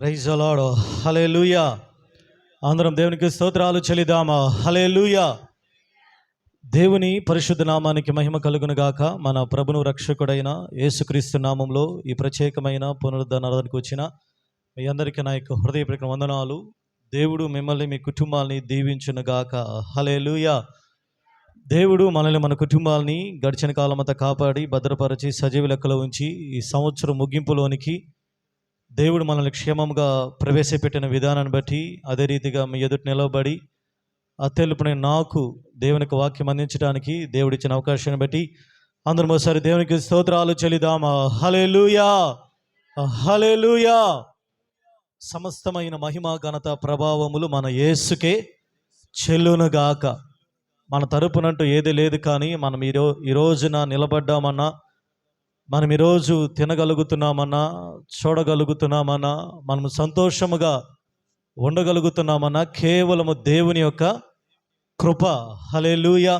Praise the Lord. Hallelujah. అందరం దేవునికి స్తోత్రాలు చెల్లిద్దామా. హల్లెలూయా. దేవుని పరిశుద్ధ నామానికి మహిమ కలుగును గాక. మన ప్రభును రక్షకుడైన యేసుక్రీస్తు నామంలో ఈ ప్రత్యేకమైన పునరుద్ధరణకు వచ్చిన మీ అందరికీ నా యొక్క హృదయపూర్వక వందనాలు. దేవుడు మిమ్మల్ని మీ కుటుంబాలని దీవించును గాక. హల్లెలూయా. దేవుడు మనల్ని మన కుటుంబాలని గడిచిన కాలం అంతా కాపాడి భద్రపరిచి సజీవ లెక్కలో ఉంచి ఈ సంవత్సరం ముగింపులోనికి దేవుడు మనల్ని క్షేమంగా ప్రవేశపెట్టిన విధానాన్ని బట్టి అదే రీతిగా మీ ఎదుట నిలవబడి అత్తెలుపుని నాకు దేవునికి వాక్యం అందించడానికి దేవుడిచ్చిన అవకాశాన్ని బట్టి అందరం ఒకసారి దేవునికి స్తోత్రాలు చెల్లిదామా. హల్లెలూయా, హల్లెలూయా. సమస్తమైన మహిమ ఘనత ప్రభావములు మన యేసుకే చెల్లునుగాక. మన తరపునంటూ ఏది లేదు, కానీ మనం ఈ రోజున నిలబడ్డామన్నా, మనం ఈరోజు తినగలుగుతున్నామన్నా, చూడగలుగుతున్నామన్నా, మనము సంతోషముగా ఉండగలుగుతున్నామన్నా కేవలము దేవుని యొక్క కృప. హల్లెలూయా.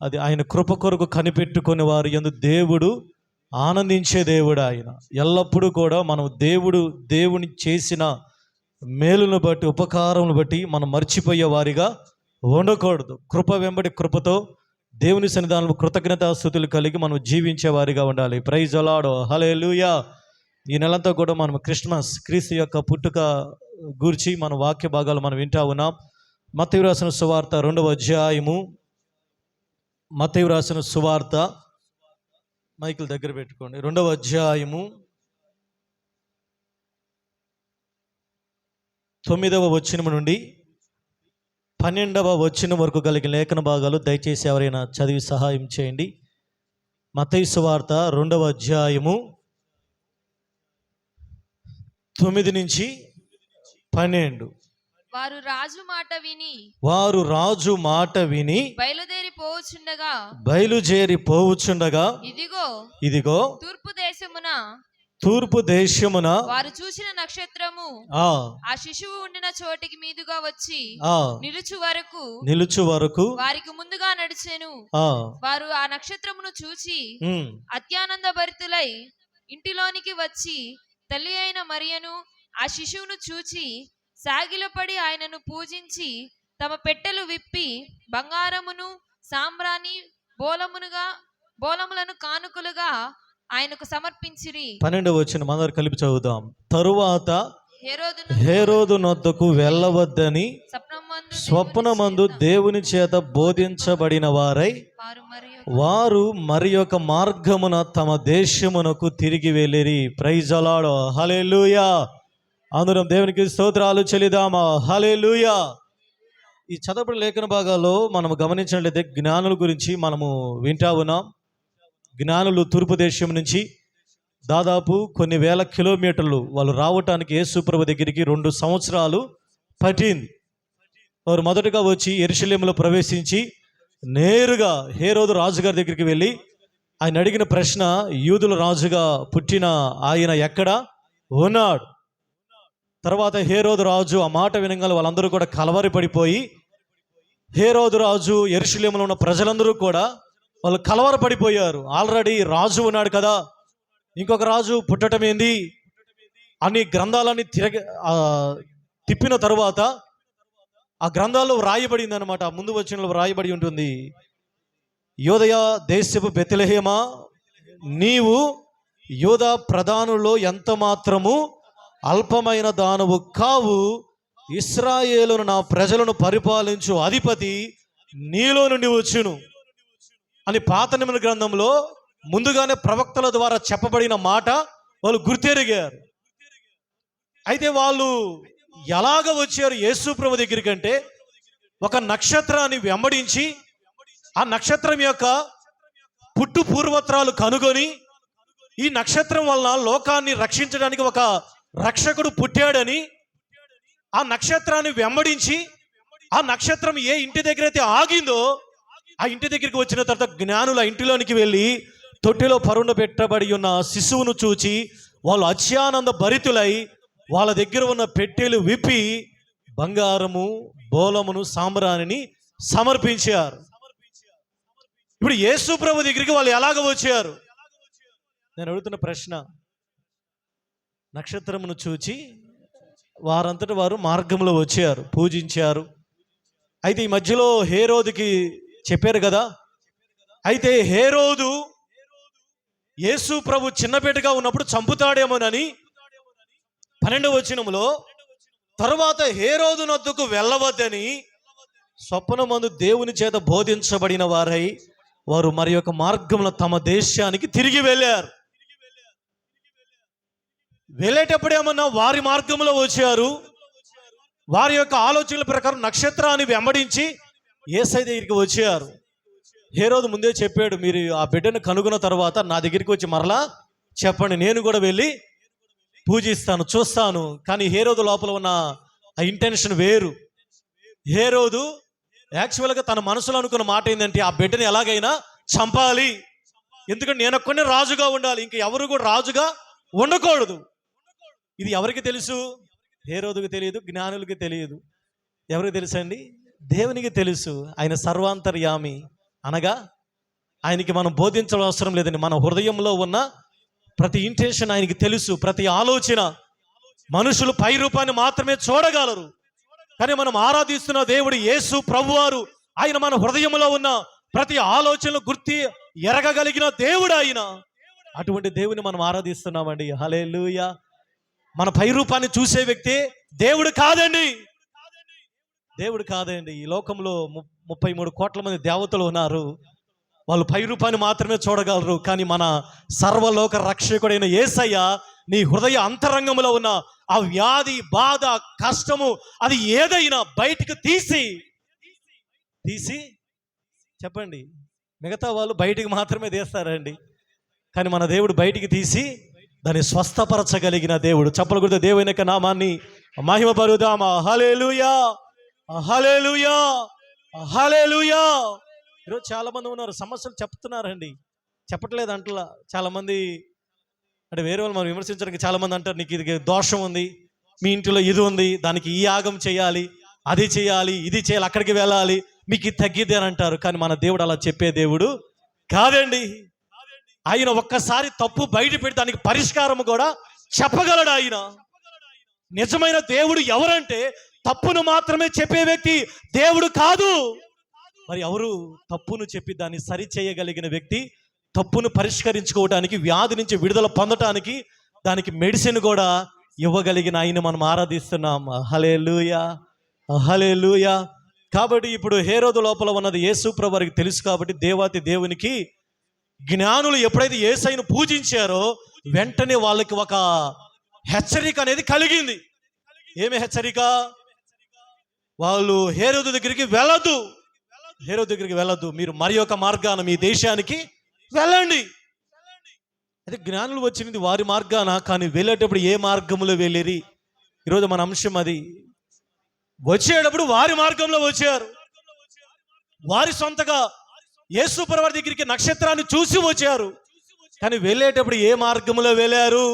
అది ఆయన కృప కొరకు కనిపెట్టుకుని వారు యందు దేవుడు ఆనందించే దేవుడు. ఆయన ఎల్లప్పుడూ కూడా మనం దేవుని చేసిన మేలును బట్టి ఉపకారమును బట్టి మనం మర్చిపోయే వారిగా ఉండకూడదు. కృప వెంబడి కృపతో దేవుని సన్నిధానంలో కృతజ్ఞతాస్తుతులు కలిగి మనం జీవించే వారిగా ఉండాలి. Praise the Lord. హల్లెలూయా. ఈ నెలంతా కూడా మనం క్రీస్తు యొక్క పుట్టుక గురించి మన వాక్య భాగాలు మనం వింటా ఉన్నాం. మత్తయి రాసిన సువార్త 2వ అధ్యాయము. మత్తయి రాసిన సువార్త, మైకులు దగ్గర పెట్టుకోండి, 2వ అధ్యాయము 9వ వచనం నుండి 12వ వచనం వరకు కలిగిన లేఖన భాగాలు దయచేసి ఎవరైనా చదివి సహాయం చేయండి. మత్తయి సువార్త 2వ అధ్యాయము 9 నుంచి 12. వారు రాజు మాట విని బయలుదేరి పోవుచుండగా ఇదిగో తూర్పు దేశమున వారు చూసిన నక్షత్రము ఆ శిశువు ఉండిన చోటికి మీదుగా వచ్చి నిలుచు వరకు వారికి ముందుగా నడిచెను. వారు ఆ నక్షత్రమును చూచి అత్యానంద భరితులై ఇంటిలోనికి వచ్చి తల్లి అయిన మరియను ఆ శిశువును చూచి సాగిలపడి ఆయనను పూజించి తమ పెట్టెలు విప్పి బంగారమును సాంబ్రాణి బోలములను కానుకలుగా ఆయనకు సమర్పించిరి. 12వ వచనం అందరూ కలిపి చదువుదాం. తరువాత హేరోదు నొద్దకు వెళ్ళవద్దని స్వప్నమందు దేవుని చేత బోధించబడిన వారు మరి యొక్క మార్గమున తమ దేశమునకు తిరిగి వెళ్ళిరి. Praise the Lord. హల్లెలూయా. అందరం దేవునికి స్తోత్రాలు చెల్లిదామా. హల్లెలూయా. ఈ చదవబడిన లేఖన భాగాల్లో మనం గమనించినట్లయితే జ్ఞానుల గురించి మనము వింటా ఉన్నాం. జ్ఞానులు తూర్పు దేశం నుంచి దాదాపు కొన్ని వేల కిలోమీటర్లు వాళ్ళు రావటానికి యేసుప్రభు దగ్గరికి 2 సంవత్సరాలు పట్టింది. వారు మొదటగా వచ్చి యెరూషలేములో ప్రవేశించి నేరుగా హేరోదు రాజుగారి దగ్గరికి వెళ్ళి ఆయన అడిగిన ప్రశ్న, యూదుల రాజుగా పుట్టిన ఆయన ఎక్కడ ఉన్నాడు? తర్వాత హేరోదు రాజు ఆ మాట వినగానే వాళ్ళందరూ కూడా కలవరి పడిపోయి, హేరోదు రాజు యెరూషలేములో ఉన్న ప్రజలందరూ కూడా వాళ్ళు కలవరపడిపోయారు. ఆల్రెడీ రాజు ఉన్నాడు కదా, ఇంకొక రాజు పుట్టడం ఏంది అని గ్రంథాలన్నీ తిప్పిన తరువాత ఆ గ్రంథాల్లో వ్రాయబడింది అనమాట. ముందు వచనంలో వ్రాయబడి ఉంటుంది, యోదయ దేశపు బెత్లెహేమా, నీవు యోధా ప్రధానుల్లో ఎంత మాత్రము అల్పమైన దానవు కావు, ఇశ్రాయేలును నా ప్రజలను పరిపాలించు అధిపతి నీలో నుండి వచ్చును అని పాత నిబంధన గ్రంథంలో ముందుగానే ప్రవక్తల ద్వారా చెప్పబడిన మాట వాళ్ళు గుర్తెరిగారు. అయితే వాళ్ళు ఎలాగ వచ్చారు యేసు ప్రభు దగ్గరికి అంటే, ఒక నక్షత్రాన్ని వెంబడించి ఆ నక్షత్రం యొక్క పుట్టు పూర్వత్రాలు కనుగొని ఈ నక్షత్రం వలన లోకాన్ని రక్షించడానికి ఒక రక్షకుడు పుట్టాడని ఆ నక్షత్రాన్ని వెంబడించి ఆ నక్షత్రం ఏ ఇంటి దగ్గర అయితే ఆగిందో ఆ ఇంటి దగ్గరికి వచ్చిన తర్వాత జ్ఞానుల ఇంటిలోనికి వెళ్ళి తొట్టిలో పరుండ పెట్టబడి ఉన్న శిశువును చూచి వాళ్ళు అత్యానంద భరితులై వాళ్ళ దగ్గర ఉన్న పెట్టెలు విప్పి బంగారము బోలమును సాంబ్రాణిని సమర్పించారు. ఇప్పుడు యేసు ప్రభు దగ్గరికి వాళ్ళు ఎలాగ వచ్చారు? నేను అడుగుతున్న ప్రశ్న, నక్షత్రమును చూచి వారంతట వారు మార్గంలో వచ్చారు, పూజించారు. అయితే ఈ మధ్యలో హేరోదుకి చెప్పారు కదా, అయితే హేరోదు యేసు ప్రభు చిన్నపేటగా ఉన్నప్పుడు చంపుతాడేమోనని 12వ వచనంలో, తరువాత హేరోదు నొద్దకు వెళ్ళవద్దని స్వప్నమందు దేవుని చేత బోధించబడిన వారై వారు మరి యొక్క మార్గంలో తమ దేశానికి తిరిగి వెళ్ళారు. వెళ్ళేటప్పుడేమన్నా వారి మార్గంలో వచ్చారు. వారి యొక్క ఆలోచనల ప్రకారం నక్షత్రాన్ని వెంబడించి యేసయ్య దగ్గరికి వచ్చారు. హేరోదు ముందే చెప్పాడు, మీరు ఆ బిడ్డను కనుగొన్న తర్వాత నా దగ్గరికి వచ్చి మరలా చెప్పండి, నేను కూడా వెళ్ళి పూజిస్తాను, చూస్తాను. కానీ హేరోదు లోపల ఉన్న ఆ ఇంటెన్షన్ వేరు. హేరోదు యాక్చువల్గా తన మనసులో అనుకున్న మాట ఏంటంటే, ఆ బిడ్డని ఎలాగైనా చంపాలి, ఎందుకంటే నేను ఒక్కనే రాజుగా ఉండాలి, ఇంక ఎవరు కూడా రాజుగా ఉండకూడదు. ఇది ఎవరికి తెలుసు? హేరోదుకు తెలియదు, జ్ఞానులకి తెలియదు. ఎవరికి తెలుసు అండి? దేవునికి తెలుసు. ఆయన సర్వాంతర్యామి, అనగా ఆయనకి మనం బోధించడం అవసరం లేదండి. మన హృదయంలో ఉన్న ప్రతి ఇంటెన్షన్ ఆయనకి తెలుసు, ప్రతి ఆలోచన. మనుషులు పై రూపాన్ని మాత్రమే చూడగలరు, కానీ మనం ఆరాధిస్తున్న దేవుడు యేసు ప్రభువారు, ఆయన మన హృదయంలో ఉన్న ప్రతి ఆలోచనలు గుర్తి ఎరగగలిగిన దేవుడు ఆయన. అటువంటి దేవుని మనం ఆరాధిస్తున్నామండి. హల్లెలూయా. మన పై రూపాన్ని చూసే వ్యక్తి దేవుడు కాదండి, దేవుడు కాదండి. ఈ లోకంలో 33 కోట్ల మంది దేవతలు ఉన్నారు. వాళ్ళు పై రూపాన్ని మాత్రమే చూడగలరు, కానీ మన సర్వలోక రక్షకుడైన యేసయ్య నీ హృదయ అంతరంగంలో ఉన్న ఆ వ్యాధి, బాధ, కష్టము, అది ఏదైనా బయటికి తీసి చెప్పండి. మిగతా వాళ్ళు బయటికి మాత్రమే తీస్తారండి, కానీ మన దేవుడు బయటికి తీసి దాన్ని స్వస్థపరచగలిగిన దేవుడు. చప్పలు కొడితే దేవుని యొక్క నామాన్ని మహిమపరుదామా. హల్లెలూయా, హల్లెలూయా, హల్లెలూయా. ఈరోజు చాలా మంది ఉన్నారు, సమస్యలు చెప్తున్నారండి, చెప్పట్లేదు అంటలా. చాలా మంది అంటే వేరే వాళ్ళు మనం విమర్శించడానికి చాలా మంది అంటారు, నీకు ఇది దోషం ఉంది, మీ ఇంటిలో ఇది ఉంది, దానికి ఈ యాగం చేయాలి, అది చేయాలి, ఇది చేయాలి, అక్కడికి వెళ్ళాలి, మీకు ఇది తగ్గిద్ది అని అంటారు. కానీ మన దేవుడు అలా చెప్పే దేవుడు కాదండి. ఆయన ఒక్కసారి తప్పు బయట పెట్టి దానికి పరిష్కారం కూడా చెప్పగలడు. ఆయన నిజమైన దేవుడు ఎవరంటే తప్పును మాత్రమే చెప్పే వ్యక్తి దేవుడు కాదు. మరి ఎవరు? తప్పును చెప్పి దాన్ని సరి చేయగలిగిన వ్యక్తి, తప్పును పరిష్కరించుకోవడానికి, వ్యాధి నుంచి విడుదల పొందటానికి దానికి మెడిసిన్ కూడా ఇవ్వగలిగిన ఆయన మనం ఆరాధిస్తున్నాం. హల్లెలూయా, హల్లెలూయా. కాబట్టి ఇప్పుడు హేరోదు లోపల ఉన్నది యేసు ప్రభువుకి తెలుసు. కాబట్టి దేవాతి దేవునికి జ్ఞానులు ఎప్పుడైతే యేసయ్యను పూజించారో వెంటనే వాళ్ళకి ఒక హెచ్చరిక అనేది కలిగింది. ఏమి హెచ్చరిక? వాళ్ళు హేరోదు దగ్గరికి వెళ్ళొద్దు, హేరోదు దగ్గరికి వెళ్ళొద్దు, మీరు మరి ఒక మార్గాన మీ దేశానికి వెళ్ళండి. అయితే జ్ఞానులు వచ్చినది వారి మార్గాన, కానీ వెళ్ళేటప్పుడు ఏ మార్గంలో వెళ్ళిరి? ఈరోజు మన అంశం అది. వచ్చేటప్పుడు వారి మార్గంలో వచ్చారు, వారి సొంతగా యేసు ప్రభువు దగ్గరికి నక్షత్రాన్ని చూసి వచ్చారు, కానీ వెళ్ళేటప్పుడు ఏ మార్గంలో వెళ్ళారు?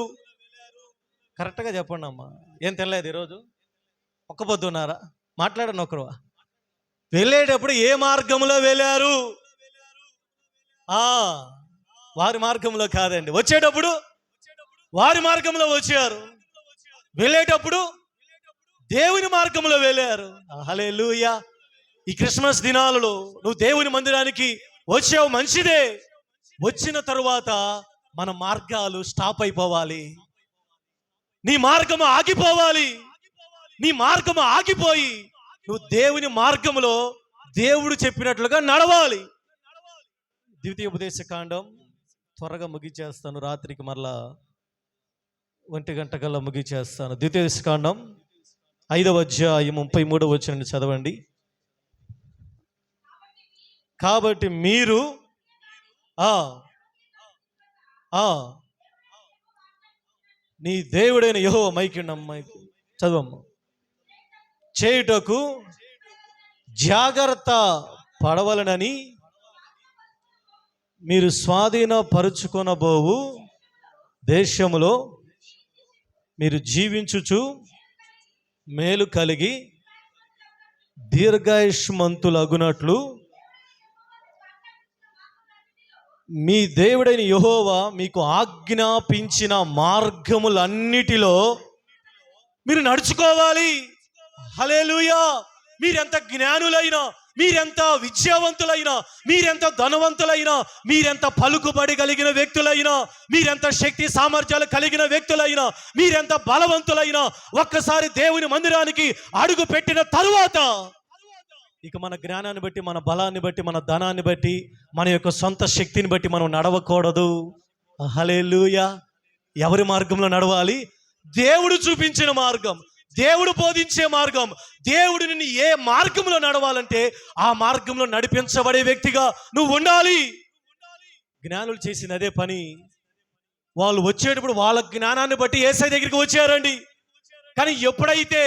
కరెక్ట్గా చెప్పండి అమ్మా. ఏం తెలియదు ఈరోజు? ఒక్క పొద్దున్నారా? మాట్లాడండి ఒకరు. వెళ్ళేటప్పుడు ఏ మార్గంలో వెళ్ళారు? వారి మార్గంలో కాదండి. వచ్చేటప్పుడు వారి మార్గంలో వచ్చారు, వెళ్ళేటప్పుడు దేవుని మార్గంలో వెళ్ళారు. హల్లెలూయా. ఈ క్రిస్మస్ దినాలలో నువ్వు దేవుని మందిరానికి వచ్చావు, మంచిదే. వచ్చిన తరువాత మన మార్గాలు స్టాప్ అయిపోవాలి, నీ మార్గము ఆగిపోవాలి. నీ మార్గము ఆగిపోయి నువ్వు దేవుని మార్గములో దేవుడు చెప్పినట్లుగా నడవాలి. ద్వితీయోపదేశ కాండం త్వరగా ముగిచేస్తాను, రాత్రికి మరలా 1 గంట కల్లా ముగిచేస్తాను. ద్వితీయోపదేశ కాండం 5వ అధ్యాయం 33వ వచనాన్ని చదవండి. కాబట్టి మీరు నీ దేవుడైన యెహోవా మైకి చదవమ్మ చేయుటకు జాగ్రత్త పడవలనని మీరు స్వాధీనపరుచుకొనబోవు దేశములో మీరు జీవించుచు మేలు కలిగి దీర్ఘాయుష్మంతులగునట్లు మీ దేవుడైన యెహోవా మీకు ఆజ్ఞాపించిన మార్గములన్నిటిలో మీరు నడుచుకోవాలి. హల్లెలూయా. మీరెంత జ్ఞానులైనా, మీరెంత విద్యావంతులైనా, మీరెంత ధనవంతులైనా, మీరెంత పలుకుబడి కలిగిన వ్యక్తులైనా, మీరెంత శక్తి సామర్థ్యాలు కలిగిన వ్యక్తులైనా, మీరెంత బలవంతులైనా, ఒక్కసారి దేవుని మందిరానికి అడుగు పెట్టిన తరువాత ఇక మన జ్ఞానాన్ని బట్టి, మన బలాన్ని బట్టి, మన ధనాన్ని బట్టి, మన యొక్క సొంత శక్తిని బట్టి మనం నడవకూడదు. హల్లెలూయా. ఎవరి మార్గంలో నడవాలి? దేవుడు చూపించిన మార్గం, దేవుడు బోధించే మార్గం. దేవుడు నిన్ను ఏ మార్గంలో నడవాలంటే ఆ మార్గంలో నడిపించబడే వ్యక్తిగా నువ్వు ఉండాలి. జ్ఞానులు చేసిన అదే పని. వాళ్ళు వచ్చేటప్పుడు వాళ్ళ జ్ఞానాన్ని బట్టి యేసయ్య దగ్గరికి వచ్చారండి. కానీ ఎప్పుడైతే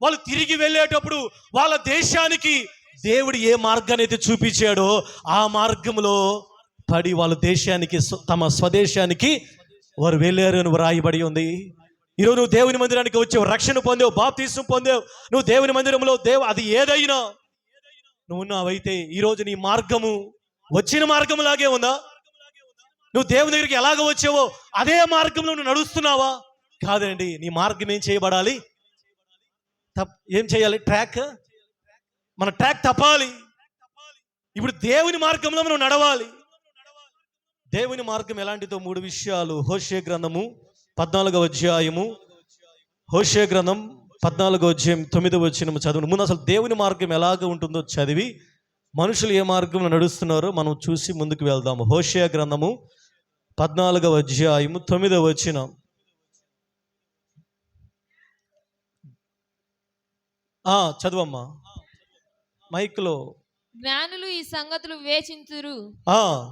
వాళ్ళు తిరిగి వెళ్ళేటప్పుడు వాళ్ళ దేశానికి దేవుడు ఏ మార్గాన్ని అయితే చూపించాడో ఆ మార్గంలో పడి వాళ్ళ దేశానికి, తమ స్వదేశానికి వారు వెళ్ళారు అని వ్రాయబడి ఉంది. ఈరోజు నువ్వు దేవుని మందిరానికి వచ్చావు, రక్షణ పొందావు, బాప్తిసం పొందావు, నువ్వు దేవుని మందిరంలో అది ఏదైనా నువ్వు ఉన్నావైతే ఈరోజు నీ మార్గము వచ్చిన మార్గం లాగే ఉందా? నువ్వు దేవుని దగ్గరికి ఎలాగ వచ్చావో అదే మార్గంలో నువ్వు నడుస్తున్నావా? కాదండి. నీ మార్గం ఏం చేయబడాలి? ఏం చేయాలి? మన ట్రాక్ తప్పాలి. ఇప్పుడు దేవుని మార్గంలో మనం నడవాలి. దేవుని మార్గం ఎలాంటిదో 3 విషయాలు. హోషేయ గ్రంథము 14వ అధ్యాయము, హోషేయ గ్రంథం 14వ అధ్యాయం 9వ వచనం చదువు. ముందు అసలు దేవుని మార్గం ఎలాగ ఉంటుందో చదివి మనుషులు ఏ మార్గంలో నడుస్తున్నారో మనం చూసి ముందుకు వెళ్దాము. హోషేయ గ్రంథము 14వ అధ్యాయము 9వ వచనం. చదువమ్మా మైక్లో. జ్ఞానులు ఈ సంగతులు వివేచింతురు,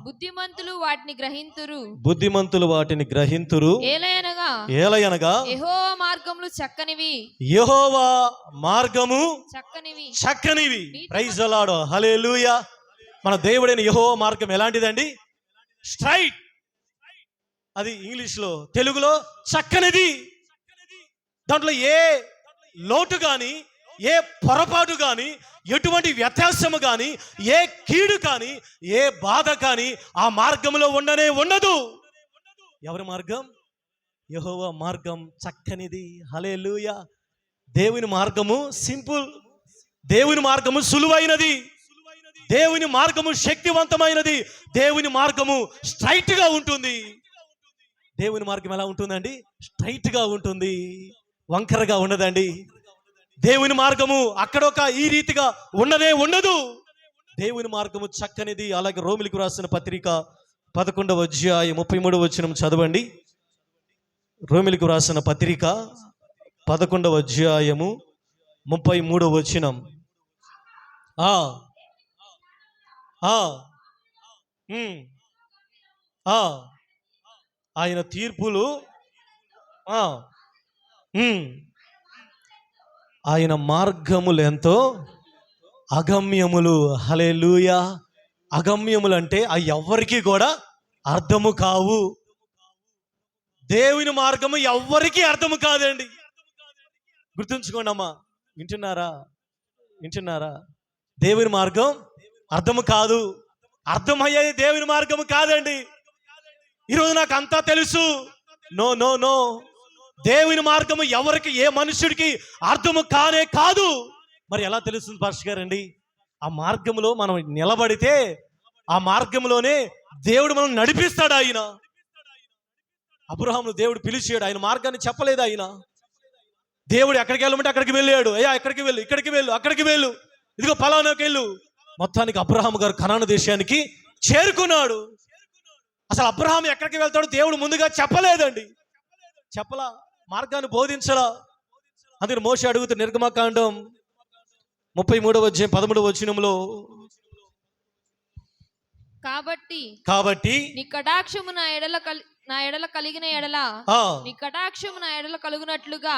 బుద్ధిమంతులు వాటిని గ్రహింతురు. బుద్ధిమంతులు వాటిని గ్రహింతురు. ఏలయనగా యెహోవా మార్గములు చక్కనివి, యెహోవా మార్గము చక్కనివి, చక్కనివి. Praise the Lord. హల్లెలూయా. మన దేవుడైన యెహోవా మార్గం ఎలాంటిదండి? స్ట్రైట్. అది ఇంగ్లీష్లో, తెలుగులో చక్కనిది. దాంట్లో ఏ లోటు కానీ, ఏ పొరపాటు కానీ, ఎటువంటి వ్యత్యాసము కానీ, ఏ కీడు కానీ, ఏ బాధ కానీ ఆ మార్గంలో ఉండదు. ఎవరి మార్గం? యెహోవా మార్గం చక్కనిది. హల్లెలూయా. దేవుని మార్గము సింపుల్, దేవుని మార్గము సులువైనది, దేవుని మార్గము శక్తివంతమైనది, దేవుని మార్గము స్ట్రైట్ గా ఉంటుంది. దేవుని మార్గం ఎలా ఉంటుందండి? స్ట్రైట్ గా ఉంటుంది, వంకరగా ఉండదండి. దేవుని మార్గము అక్కడొక ఈ రీతిగా ఉండదు. దేవుని మార్గము చక్కనిది. అలాగే రోమిలికి రాసిన పత్రిక 11వ అధ్యాయం 33వ వచనం చదవండి. రోమిలికి రాసిన పత్రిక 11వ అధ్యాయము 33వ వచనం. ఆయన తీర్పులు, ఆయన మార్గములు ఎంతో అగమ్యములు. హల్లెలూయా. అగమ్యములు అంటే అవి ఎవ్వరికి కూడా అర్థము కావు. దేవుని మార్గము ఎవ్వరికి అర్థము కాదండి. గుర్తుంచుకోండి అమ్మా. వింటున్నారా? దేవుని మార్గం అర్థము కాదు. అర్థమయ్యేది దేవుని మార్గము కాదండి. ఈరోజు నాకు అంతా తెలుసు. No no no. దేవుని మార్గము ఎవరికి, ఏ మనుషుడికి అర్థము కానే కాదు. మరి ఎలా తెలుస్తుంది పాస్టర్ గారండి? ఆ మార్గంలో మనం నిలబడితే ఆ మార్గంలోనే దేవుడు మనం నడిపిస్తాడు. ఆయన అబ్రహామును దేవుడు పిలిచాడు, ఆయన మార్గాన్ని చెప్పలేదు. ఆయన దేవుడు ఎక్కడికి వెళ్ళమంటే అక్కడికి వెళ్ళాడు. అయ్యా ఎక్కడికి వెళ్ళు, ఇక్కడికి వెళ్ళు, అక్కడికి వెళ్ళు, ఇదిగో ఫలానాకి వెళ్ళు. మొత్తానికి అబ్రహాము గారు కనాను దేశానికి చేరుకున్నాడు. అసలు అబ్రహాము ఎక్కడికి వెళ్తాడో దేవుడు ముందుగా చెప్పలేదండి. చెప్పలా, మార్గాన్ని బోధించలా. అందుకని మోషే అడుగుతూ నిర్గమకాండం 33వ అధ్యాయం 13వ వచనంలో, కాబట్టి నీ కటాక్షము నా ఎడల కలిగిన ఎడల, నీ కటాక్షము నా ఎడల కలుగునట్లుగా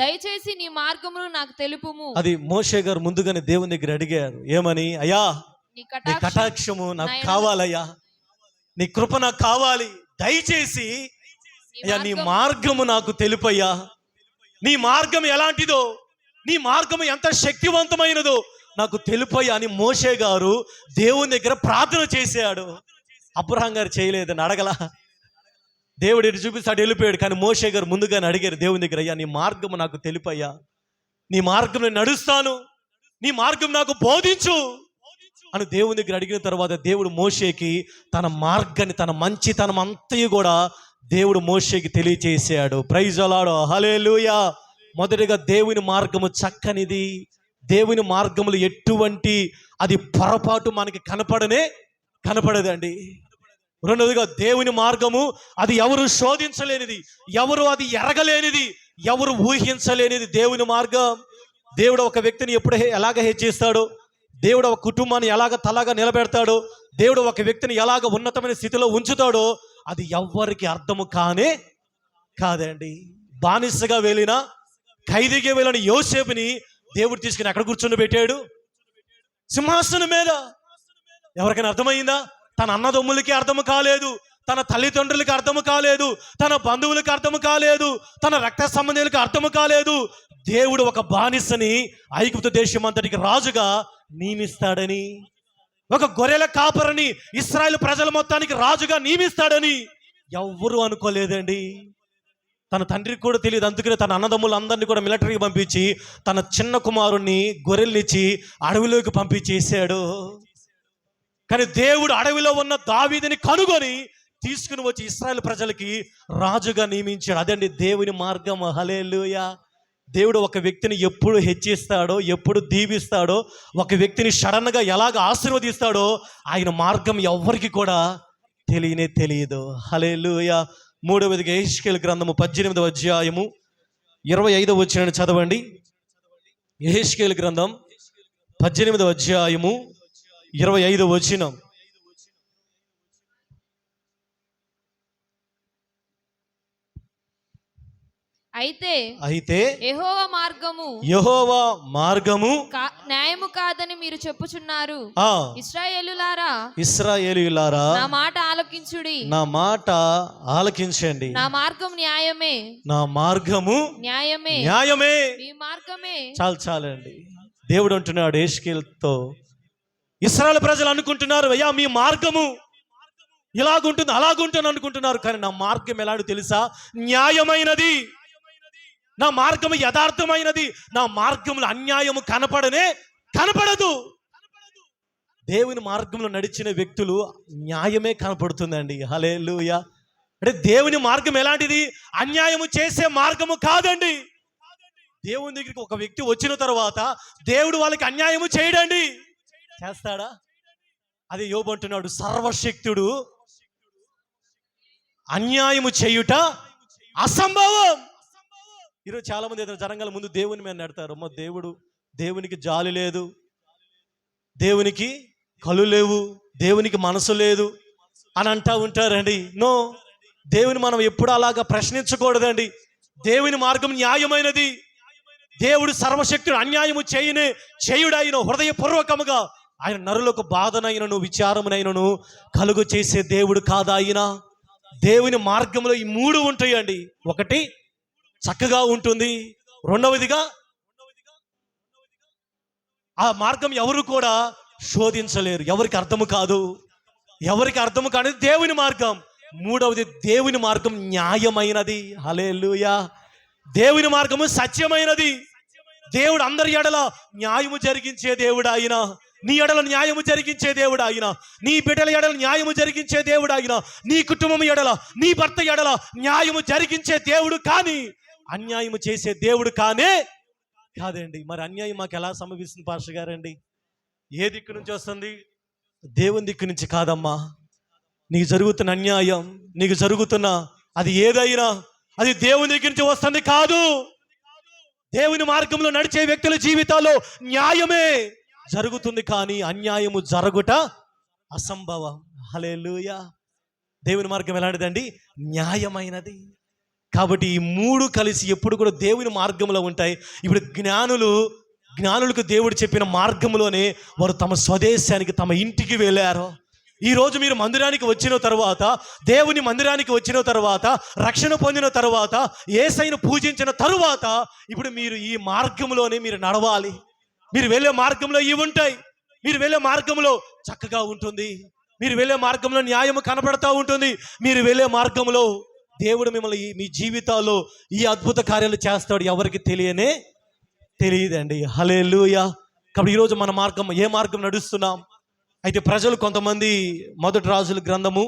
దయచేసి నీ మార్గమును నాకు తెలుపుము. అది మోషే గారు ముందుగానే దేవుని దగ్గర అడిగారు. ఏమని? అయ్యా నీ కటాక్షము నాకు కావాలయ్యా, నీ కృప నాకు కావాలి, దయచేసి అయ్యా నీ మార్గము నాకు తెలుపయ్యా. నీ మార్గం ఎలాంటిదో, నీ మార్గము ఎంత శక్తివంతమైనదో నాకు తెలుపయ్యా అని మోషే గారు దేవుని దగ్గర ప్రార్థన చేశాడు. అబ్రహాం గారు చేయలేదని అడగలా. దేవుడు ఎటు చూపిస్తాడు వెళ్ళిపోయాడు. కానీ మోషే గారు ముందుగానే అడిగారు దేవుని దగ్గర, అయ్యా నీ మార్గం నాకు తెలుపయ్యా, నీ మార్గం నేను నడుస్తాను, నీ మార్గం నాకు బోధించు అని దేవుని దగ్గర అడిగిన తర్వాత దేవుడు మోషేకి తన మార్గాన్ని, తన మంచితనం అంతయు కూడా దేవుడు మోషేకి తెలియచేసాడు. ప్రైజ్ అలాడు, హల్లెలూయా. మొదటిగా దేవుని మార్గము చక్కనిది. దేవుని మార్గములు ఎటువంటి అది పొరపాటు మనకి కనపడదండి. రెండవదిగా దేవుని మార్గము అది ఎవరు శోధించలేనిది, ఎవరు అది ఎరగలేనిది, ఎవరు ఊహించలేనిది దేవుని మార్గం. దేవుడు ఒక వ్యక్తిని ఎప్పుడు ఎలాగ హెచ్చిస్తాడో, దేవుడు ఒక కుటుంబాన్ని ఎలాగ తలాగా నిలబెడతాడో, దేవుడు ఒక వ్యక్తిని ఎలాగ ఉన్నతమైన స్థితిలో ఉంచుతాడో అది ఎవ్వరికి అర్థము కాదండి. బానిసగా వెళ్ళిన, ఖైదీగా వెళ్ళిన యోసేపుని దేవుడు తీసుకుని ఎక్కడ కూర్చొని పెట్టాడు? సింహాసనం మీద. ఎవరికైనా అర్థమైందా? తన అన్నదమ్ములకి అర్థము కాలేదు, తన తల్లిదండ్రులకి అర్థము కాలేదు, తన బంధువులకి అర్థము కాలేదు, తన రక్త సంబంధులకి అర్థము కాలేదు. దేవుడు ఒక బానిసని ఐగుప్తు దేశం అంతటికి రాజుగా నియమిస్తాడని, ఒక గొర్రెల కాపరిని ఇశ్రాయేలు ప్రజల మొత్తానికి రాజుగా నియమిస్తాడని ఎవ్వరూ అనుకోలేదండి. తన తండ్రికి కూడా తెలియదు. అందుకనే తన అన్నదమ్ములందరినీ కూడా మిలిటరీకి పంపించి తన చిన్న కుమారుణ్ణి గొర్రెల్నిచ్చి అడవిలోకి పంపించేశాడు. కానీ దేవుడు అడవిలో ఉన్న దావీదుని కనుగొని తీసుకుని వచ్చి ఇశ్రాయేలు ప్రజలకి రాజుగా నియమించాడు. అదండి దేవుని మార్గం. హల్లెలూయా. దేవుడు ఒక వ్యక్తిని ఎప్పుడు హెచ్చిస్తాడో, ఎప్పుడు దీవిస్తాడో, ఒక వ్యక్తిని సడన్గా ఎలాగ ఆశీర్వదిస్తాడో ఆయన మార్గం ఎవ్వరికి కూడా తెలియదు. హల్లెలూయా. మూడవదిగా యెహెజ్కేలు గ్రంథము 18వ అధ్యాయము 25వ వచనాన్ని చదవండి. యెహెజ్కేలు గ్రంథం 18వ అధ్యాయము 25వ వచనం. అయితే యెహోవా మార్గము న్యాయము కాదని మీరు చెప్పుచున్నారు. ఇశ్రాయేలీయులారా నా మాట ఆలకించండి. నా మార్గం న్యాయమే, నా మార్గము న్యాయమే. మీ మార్గమే. చాలండి. దేవుడు అంటున్నాడు యెహెజ్కేలుతో, ఇశ్రాయేలు ప్రజలు అనుకుంటున్నారు, అయ్యా మీ మార్గము ఇలాగుంటుంది అలాగుంటుంది అనుకుంటున్నారు, కానీ నా మార్గం ఎలాంటి తెలుసా? న్యాయమైనది. నా మార్గము యథార్థమైనది. నా మార్గంలో అన్యాయము కనపడదు. దేవుని మార్గంలో నడిచిన వ్యక్తులు న్యాయమే కనపడుతుందండి. హల్లెలూయా. అంటే దేవుని మార్గం ఎలాంటిది? అన్యాయము చేసే మార్గము కాదండి. దేవుని దగ్గరికి ఒక వ్యక్తి వచ్చిన తర్వాత దేవుడు వాళ్ళకి అన్యాయము చేయడండి. చేస్తాడా? అది యోబు అంటున్నాడు, సర్వశక్తుడు అన్యాయము చేయుట అసంభవం. ఈరోజు చాలా మంది ఏదైనా జరగాల ముందు దేవుని మీద నడతారు. అమ్మ దేవునికి జాలి లేదు, దేవునికి కళ్ళు లేవు, దేవునికి మనసు లేదు అని అంటూ ఉంటారండి. నో, దేవుని మనం ఎప్పుడు అలాగా ప్రశ్నించకూడదండి. దేవుని మార్గం న్యాయమైనది. దేవుడు సర్వశక్తుడు అన్యాయము చేయుడైన హృదయపూర్వకముగా ఆయన నరులకు బాధనైనను విచారమునైనను కలుగు చేసే దేవుడు కాదా ఆయన? దేవుని మార్గంలో ఈ మూడు ఉంటాయండి. ఒకటి చక్కగా ఉంటుంది, రెండవదిగా ఆ మార్గం ఎవరు కూడా శోధించలేరు, ఎవరికి అర్థము కాదు దేవుని మార్గం. మూడవది దేవుని మార్గం న్యాయమైనది. హల్లెలూయా. దేవుని మార్గము సత్యమైనది. దేవుడు అందరి ఎడల న్యాయము జరిగించే దేవుడు ఆయన. నీ ఎడల న్యాయము జరిగించే దేవుడు ఆయన. నీ బిడ్డల ఎడల న్యాయము జరిగించే దేవుడు ఆయన. నీ కుటుంబం ఎడల, నీ భర్త ఎడల న్యాయము జరిగించే దేవుడు కానీ అన్యాయము చేసే దేవుడు కాదండి. మరి అన్యాయం మాకు ఎలా సంభవిస్తుంది పాస్టర్ గారండి? ఏ దిక్కు నుంచి వస్తుంది? దేవుని దిక్కు నుంచి కాదమ్మా. నీకు జరుగుతున్న అన్యాయం, నీకు జరుగుతున్న అది ఏదైనా అది దేవుని దగ్గర నుంచి వస్తుంది కాదు. దేవుని మార్గంలో నడిచే వ్యక్తుల జీవితాల్లో న్యాయమే జరుగుతుంది, కానీ అన్యాయము జరుగుట అసంభవం. హల్లెలూయా. దేవుని మార్గం ఎలాంటిదండి? న్యాయమైనది. కాబట్టి ఈ మూడు కలిసి ఎప్పుడు కూడా దేవుని మార్గంలో ఉంటాయి. ఇప్పుడు జ్ఞానులకు దేవుడు చెప్పిన మార్గంలోనే వారు తమ స్వదేశానికి, తమ ఇంటికి వెళ్ళారు. ఈరోజు మీరు మందిరానికి వచ్చిన తర్వాత, దేవుని మందిరానికి వచ్చిన తర్వాత, రక్షణ పొందిన తర్వాత, యేసయ్యను పూజించిన తరువాత ఇప్పుడు మీరు ఈ మార్గంలోనే మీరు నడవాలి. మీరు వెళ్ళే మార్గంలో ఇవి ఉంటాయి. మీరు వెళ్ళే మార్గంలో చక్కగా ఉంటుంది. మీరు వెళ్ళే మార్గంలో న్యాయము కనపడతా ఉంటుంది. మీరు వెళ్ళే మార్గంలో దేవుడు మిమ్మల్ని మీ జీవితాల్లో ఈ అద్భుత కార్యాలు చేస్తాడు, ఎవరికి తెలియదండి. హల్లెలూయా. కాబట్టి ఈరోజు మన మార్గం, ఏ మార్గం నడుస్తున్నాం? అయితే ప్రజలు కొంతమంది మొదటి రాజుల గ్రంథము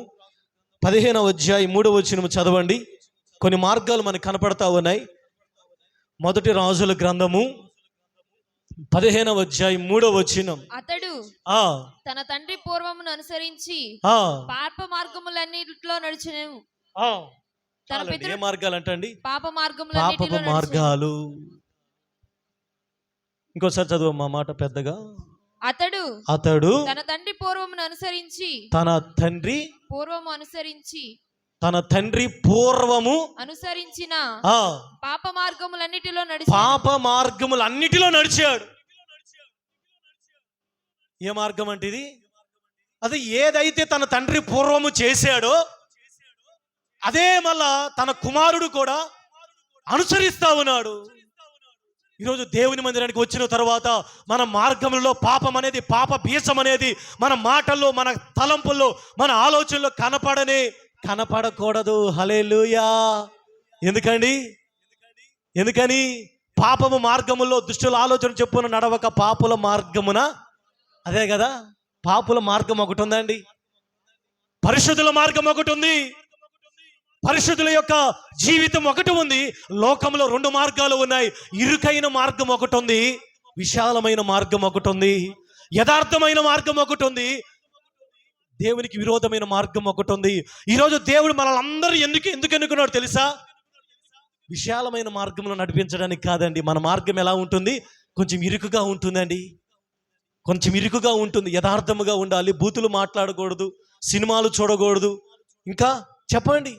15వ అధ్యాయం 3వ వచనం చదవండి. కొన్ని మార్గాలు మనకు కనపడతా ఉన్నాయి. మొదటి రాజుల గ్రంథము 15వ అధ్యాయం 3వ వచనం. అతడు తన తండ్రి పూర్వమును అనుసరించి పాప మార్గములన్నిటిలో నడుచును. తన పితృ ఏ మార్గాలు అంటండి? పాప మార్గాలు. ఇంకోసారి చదువు మాట పెద్దగా. అతడు తన తండ్రి పూర్వమును అనుసరించి తన తండ్రి పూర్వము అనుసరించిన పాప మార్గములన్నిటిలో నడిచాడు. ఏ మార్గం అంటే ఇది? అది ఏదైతే తన తండ్రి పూర్వము చేశాడో అదే మళ్ళా తన కుమారుడు కూడా అనుసరిస్తా ఉన్నాడు. ఈరోజు దేవుని మందిరానికి వచ్చిన తర్వాత మన మార్గంలో పాపం అనేది, పాప బీజం అనేది మన మాటల్లో, మన తలంపుల్లో, మన ఆలోచనలో కనపడకూడదు. హల్లెలూయా. ఎందుకని పాపము మార్గములో దుష్టుల ఆలోచన చెప్పున నడవక పాపుల మార్గమున, అదే కదా, పాపుల మార్గం ఒకటి ఉందండి, పరిశుద్ధుల మార్గం ఒకటి ఉంది, పరిశుద్ధుల యొక్క జీవితం ఒకటి ఉంది. లోకంలో 2 మార్గాలు ఉన్నాయి. ఇరుకైన మార్గం ఒకటి ఉంది, విశాలమైన మార్గం ఒకటి ఉంది, యథార్థమైన మార్గం ఒకటి ఉంది, దేవునికి విరోధమైన మార్గం ఒకటి ఉంది. ఈరోజు దేవుడు మనల్ని అందరూ ఎందుకు ఎన్నుకున్నాడు తెలుసా? విశాలమైన మార్గంలో నడిపించడానికి కాదండి. మన మార్గం ఎలా ఉంటుంది? కొంచెం ఇరుకుగా ఉంటుందండి, కొంచెం ఇరుకుగా ఉంటుంది. యథార్థముగా ఉండాలి, బూతులు మాట్లాడకూడదు, సినిమాలు చూడకూడదు, ఇంకా చెప్పండి,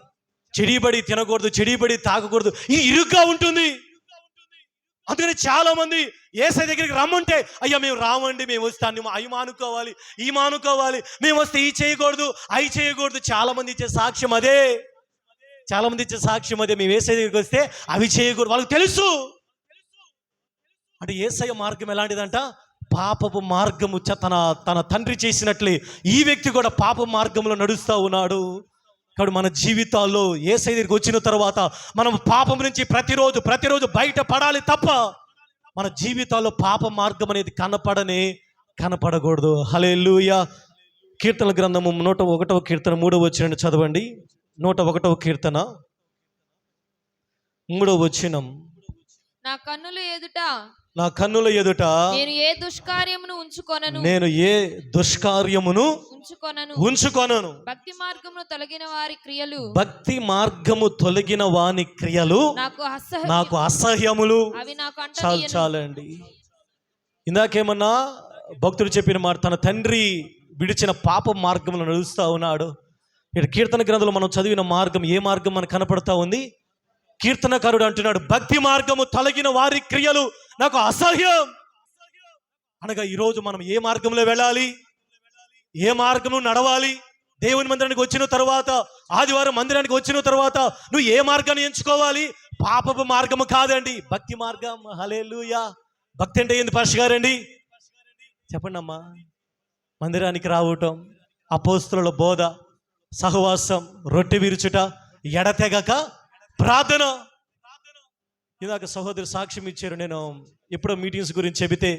చెడిబడి తినకూడదు, చెడిబడి తాగకూడదు. ఈ ఇరుగ్గా ఉంటుంది. అందుకని చాలా మంది యేసయ్య దగ్గరికి రమ్మంటే, అయ్యా మేము రామండి, మేము వస్తే అవి మానుకోవాలి, ఈ మానుకోవాలి, మేము వస్తే ఈ చేయకూడదు, అవి చేయకూడదు. చాలా మంది ఇచ్చే సాక్ష్యం అదే, మేము యేసయ్య దగ్గరికి వస్తే అవి చేయకూడదు. వాళ్ళకి తెలుసు. అంటే యేసయ్య మార్గం ఎలాంటిదంట? పాపపు మార్గము. తన తండ్రి చేసినట్లే ఈ వ్యక్తి కూడా పాప మార్గంలో నడుస్తూ ఉన్నాడు. కాబట్టి మన జీవితాల్లో యేసయ్య దగ్గరికి వచ్చిన తర్వాత మనం పాపం నుంచి ప్రతిరోజు బయట పడాలి తప్ప మన జీవితాల్లో పాప మార్గం అనేది కనపడకూడదు. హల్లెలూయా. కీర్తన గ్రంథము 101వ కీర్తన 3వ వచనం చదవండి. 101వ కీర్తన 3వ వచనం. నా కన్నుల ఎదుట నేను ఏ దుష్కార్యమును ఉంచుకొనను. భక్తి మార్గము తొలగిన వాని క్రియలు నాకు అసహ్యములు. చాలండి. ఇందాకేమన్నా భక్తుడు చెప్పిన మాట, తన తండ్రి విడిచిన పాప మార్గంలో నడుస్తూ ఉన్నాడు. ఇక్కడ కీర్తన గ్రంథంలో మనం చదివిన మార్గం, ఏ మార్గం మనకు కనపడతా ఉంది? కీర్తనకారుడు అంటున్నాడు, భక్తి మార్గము తొలగిన వారి క్రియలు నాకు అసహ్యం. అనగా ఈరోజు మనం ఏ మార్గంలో వెళ్ళాలి, ఏ మార్గంలో నడవాలి? దేవుని మందిరానికి వచ్చిన తర్వాత, ఆదివారం మందిరానికి వచ్చిన తర్వాత నువ్వు ఏ మార్గాన్ని ఎంచుకోవాలి? పాపపు మార్గము కాదండి, భక్తి మార్గం. హల్లెలూయా. భక్తి అంటే ఏంది పాస్టర్ గారండి? చెప్పండి అమ్మా. మందిరానికి రావటం, అపోస్తలుల బోధ, సహవాసం, రొట్టె విరుచుట, ఎడతెగక ప్రార్థన. ఇందాక సహోదరు సాక్ష్యం ఇచ్చారు. నేను ఎప్పుడో మీటింగ్స్ గురించి చెబితే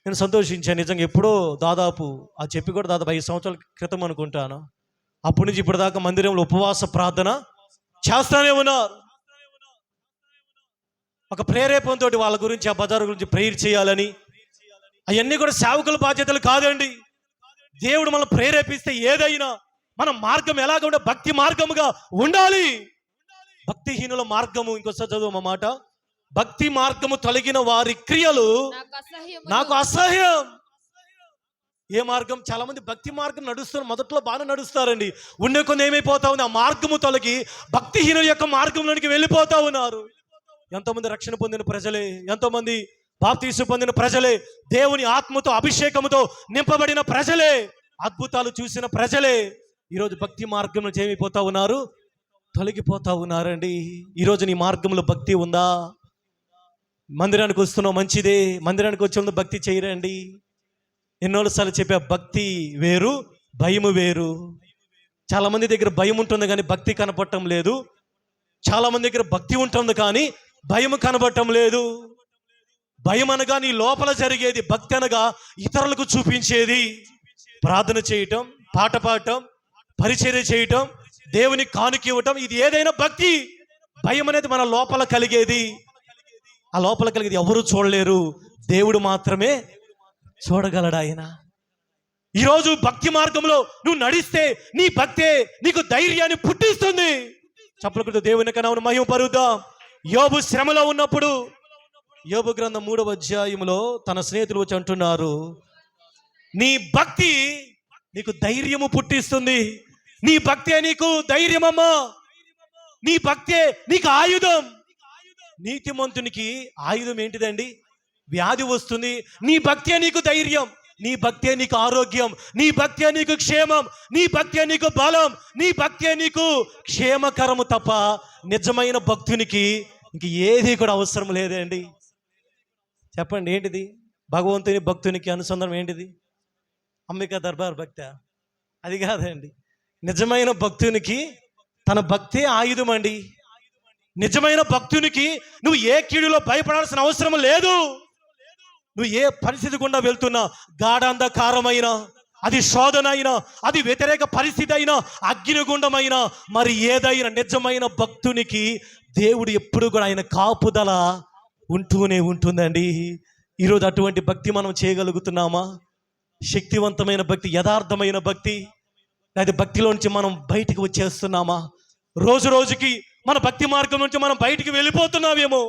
నేను సంతోషించాను. నిజంగా ఎప్పుడో దాదాపు 5 సంవత్సరాల క్రితం అనుకుంటాను. అప్పటి నుంచి ఇప్పటిదాకా మందిరంలో ఉపవాస ప్రార్థన చేస్తానే ఉన్నారు. ఒక ప్రేరేపణతో వాళ్ళ గురించి, ఆ బజారు గురించి ప్రేయర్ చేయాలని. అవన్నీ కూడా సేవకుల బాధ్యతలు కాదండి. దేవుడు మనం ప్రేరేపిస్తే ఏదైనా మన మార్గం ఎలాగ ఉండే భక్తి మార్గముగా ఉండాలి. భక్తిహీనుల మార్గము, ఇంకోసారి చదువు మాట, భక్తి మార్గము తొలగిన వారి క్రియలు నాకు అసహ్యం. ఏ మార్గం? చాలా మంది భక్తి మార్గం నడుస్తారు, మొదట్లో బాగా నడుస్తారండి. ఉండే కొన్ని ఏమైపోతా ఉంది, ఆ మార్గము తొలగి భక్తిహీనుల యొక్క మార్గంలోనికి వెళ్ళిపోతా ఉన్నారు. ఎంతోమంది రక్షణ పొందిన ప్రజలే, ఎంతోమంది బాప్తీసు పొందిన ప్రజలే, దేవుని ఆత్మతో అభిషేకముతో నింపబడిన ప్రజలే, అద్భుతాలు చూసిన ప్రజలే ఈరోజు భక్తి మార్గంలో ఏమైపోతా ఉన్నారు? తొలగిపోతా ఉన్నారండి. ఈరోజు నీ మార్గంలో భక్తి ఉందా? మందిరానికి వస్తున్నావు, మంచిదే. మందిరానికి వచ్చే భక్తి చేయరండి. ఎన్నోసార్లు చెప్పా, భక్తి వేరు, భయము వేరు. చాలా మంది దగ్గర భయం ఉంటుంది కానీ భక్తి కనపడటం లేదు. చాలా మంది దగ్గర భక్తి ఉంటుంది కానీ భయం కనబడటం లేదు. భయం అనగా నీ లోపల జరిగేది, భక్తి అనగా ఇతరులకు చూపించేది. ప్రార్థన చేయటం, పాట పాడటం, పరిచర్య చేయటం, దేవుని కానుక ఇవ్వటం, ఇది ఏదైనా భక్తి. భయం అనేది మన లోపల కలిగేది. ఆ లోపల కలిగేది ఎవరు చూడలేరు, దేవుడు మాత్రమే చూడగలడు. ఆయన ఈరోజు భక్తి మార్గంలో నువ్వు నడిస్తే నీ భక్తే నీకు ధైర్యాన్ని పుట్టిస్తుంది. చప్పలకుడు దేవుని కన్నా మహిమ పరుద్దాం. యోబు శ్రమలో ఉన్నప్పుడు, యోబు గ్రంథం 3వ అధ్యాయంలో తన స్నేహితులు వచ్చి అంటున్నారు, నీ భక్తి నీకు ధైర్యము పుట్టిస్తుంది. నీ భక్తే నీకు ధైర్యమమ్మా, నీ భక్తే నీకు ఆయుధం. నీతిమంతునికి ఆయుధం ఏంటిదండి? వ్యాధి వస్తుంది, నీ భక్తే నీకు ధైర్యం, నీ భక్తే నీకు ఆరోగ్యం, నీ భక్తే నీకు క్షేమం, నీ భక్తే నీకు బలం, నీ భక్తే నీకు క్షేమకరము తప్ప నిజమైన భక్తునికి ఇంక ఏది కూడా అవసరం లేదండి. చెప్పండి ఏంటిది? భగవంతుని భక్తునికి అనుసంధానం ఏంటిది? అంబికా దర్బార్ భక్తి? అది కాదండి. నిజమైన భక్తునికి తన భక్తే ఆయుధం అండి. నిజమైన భక్తునికి నువ్వు ఏ కీడులో భయపడాల్సిన అవసరం లేదు. నువ్వు ఏ పరిస్థితి గుండా వెళ్తున్నా, గాఢాంధకారమైన, అది శోధన అయినా, అది వ్యతిరేక పరిస్థితి అయినా, అగ్నిగుండమైనా, మరి ఏదైనా నిజమైన భక్తునికి దేవుడు ఎప్పుడు కూడా ఆయన కాపుదల ఉంటూనే ఉంటుందండి. ఈరోజు అటువంటి భక్తి మనం చేయగలుగుతున్నామా? శక్తివంతమైన భక్తి, యథార్థమైన భక్తి, లేదా భక్తిలో నుంచి మనం బయటికి వచ్చేస్తున్నామా? రోజు రోజుకి మన భక్తి మార్గం నుంచి మనం బయటికి వెళ్ళిపోతున్నామేమో.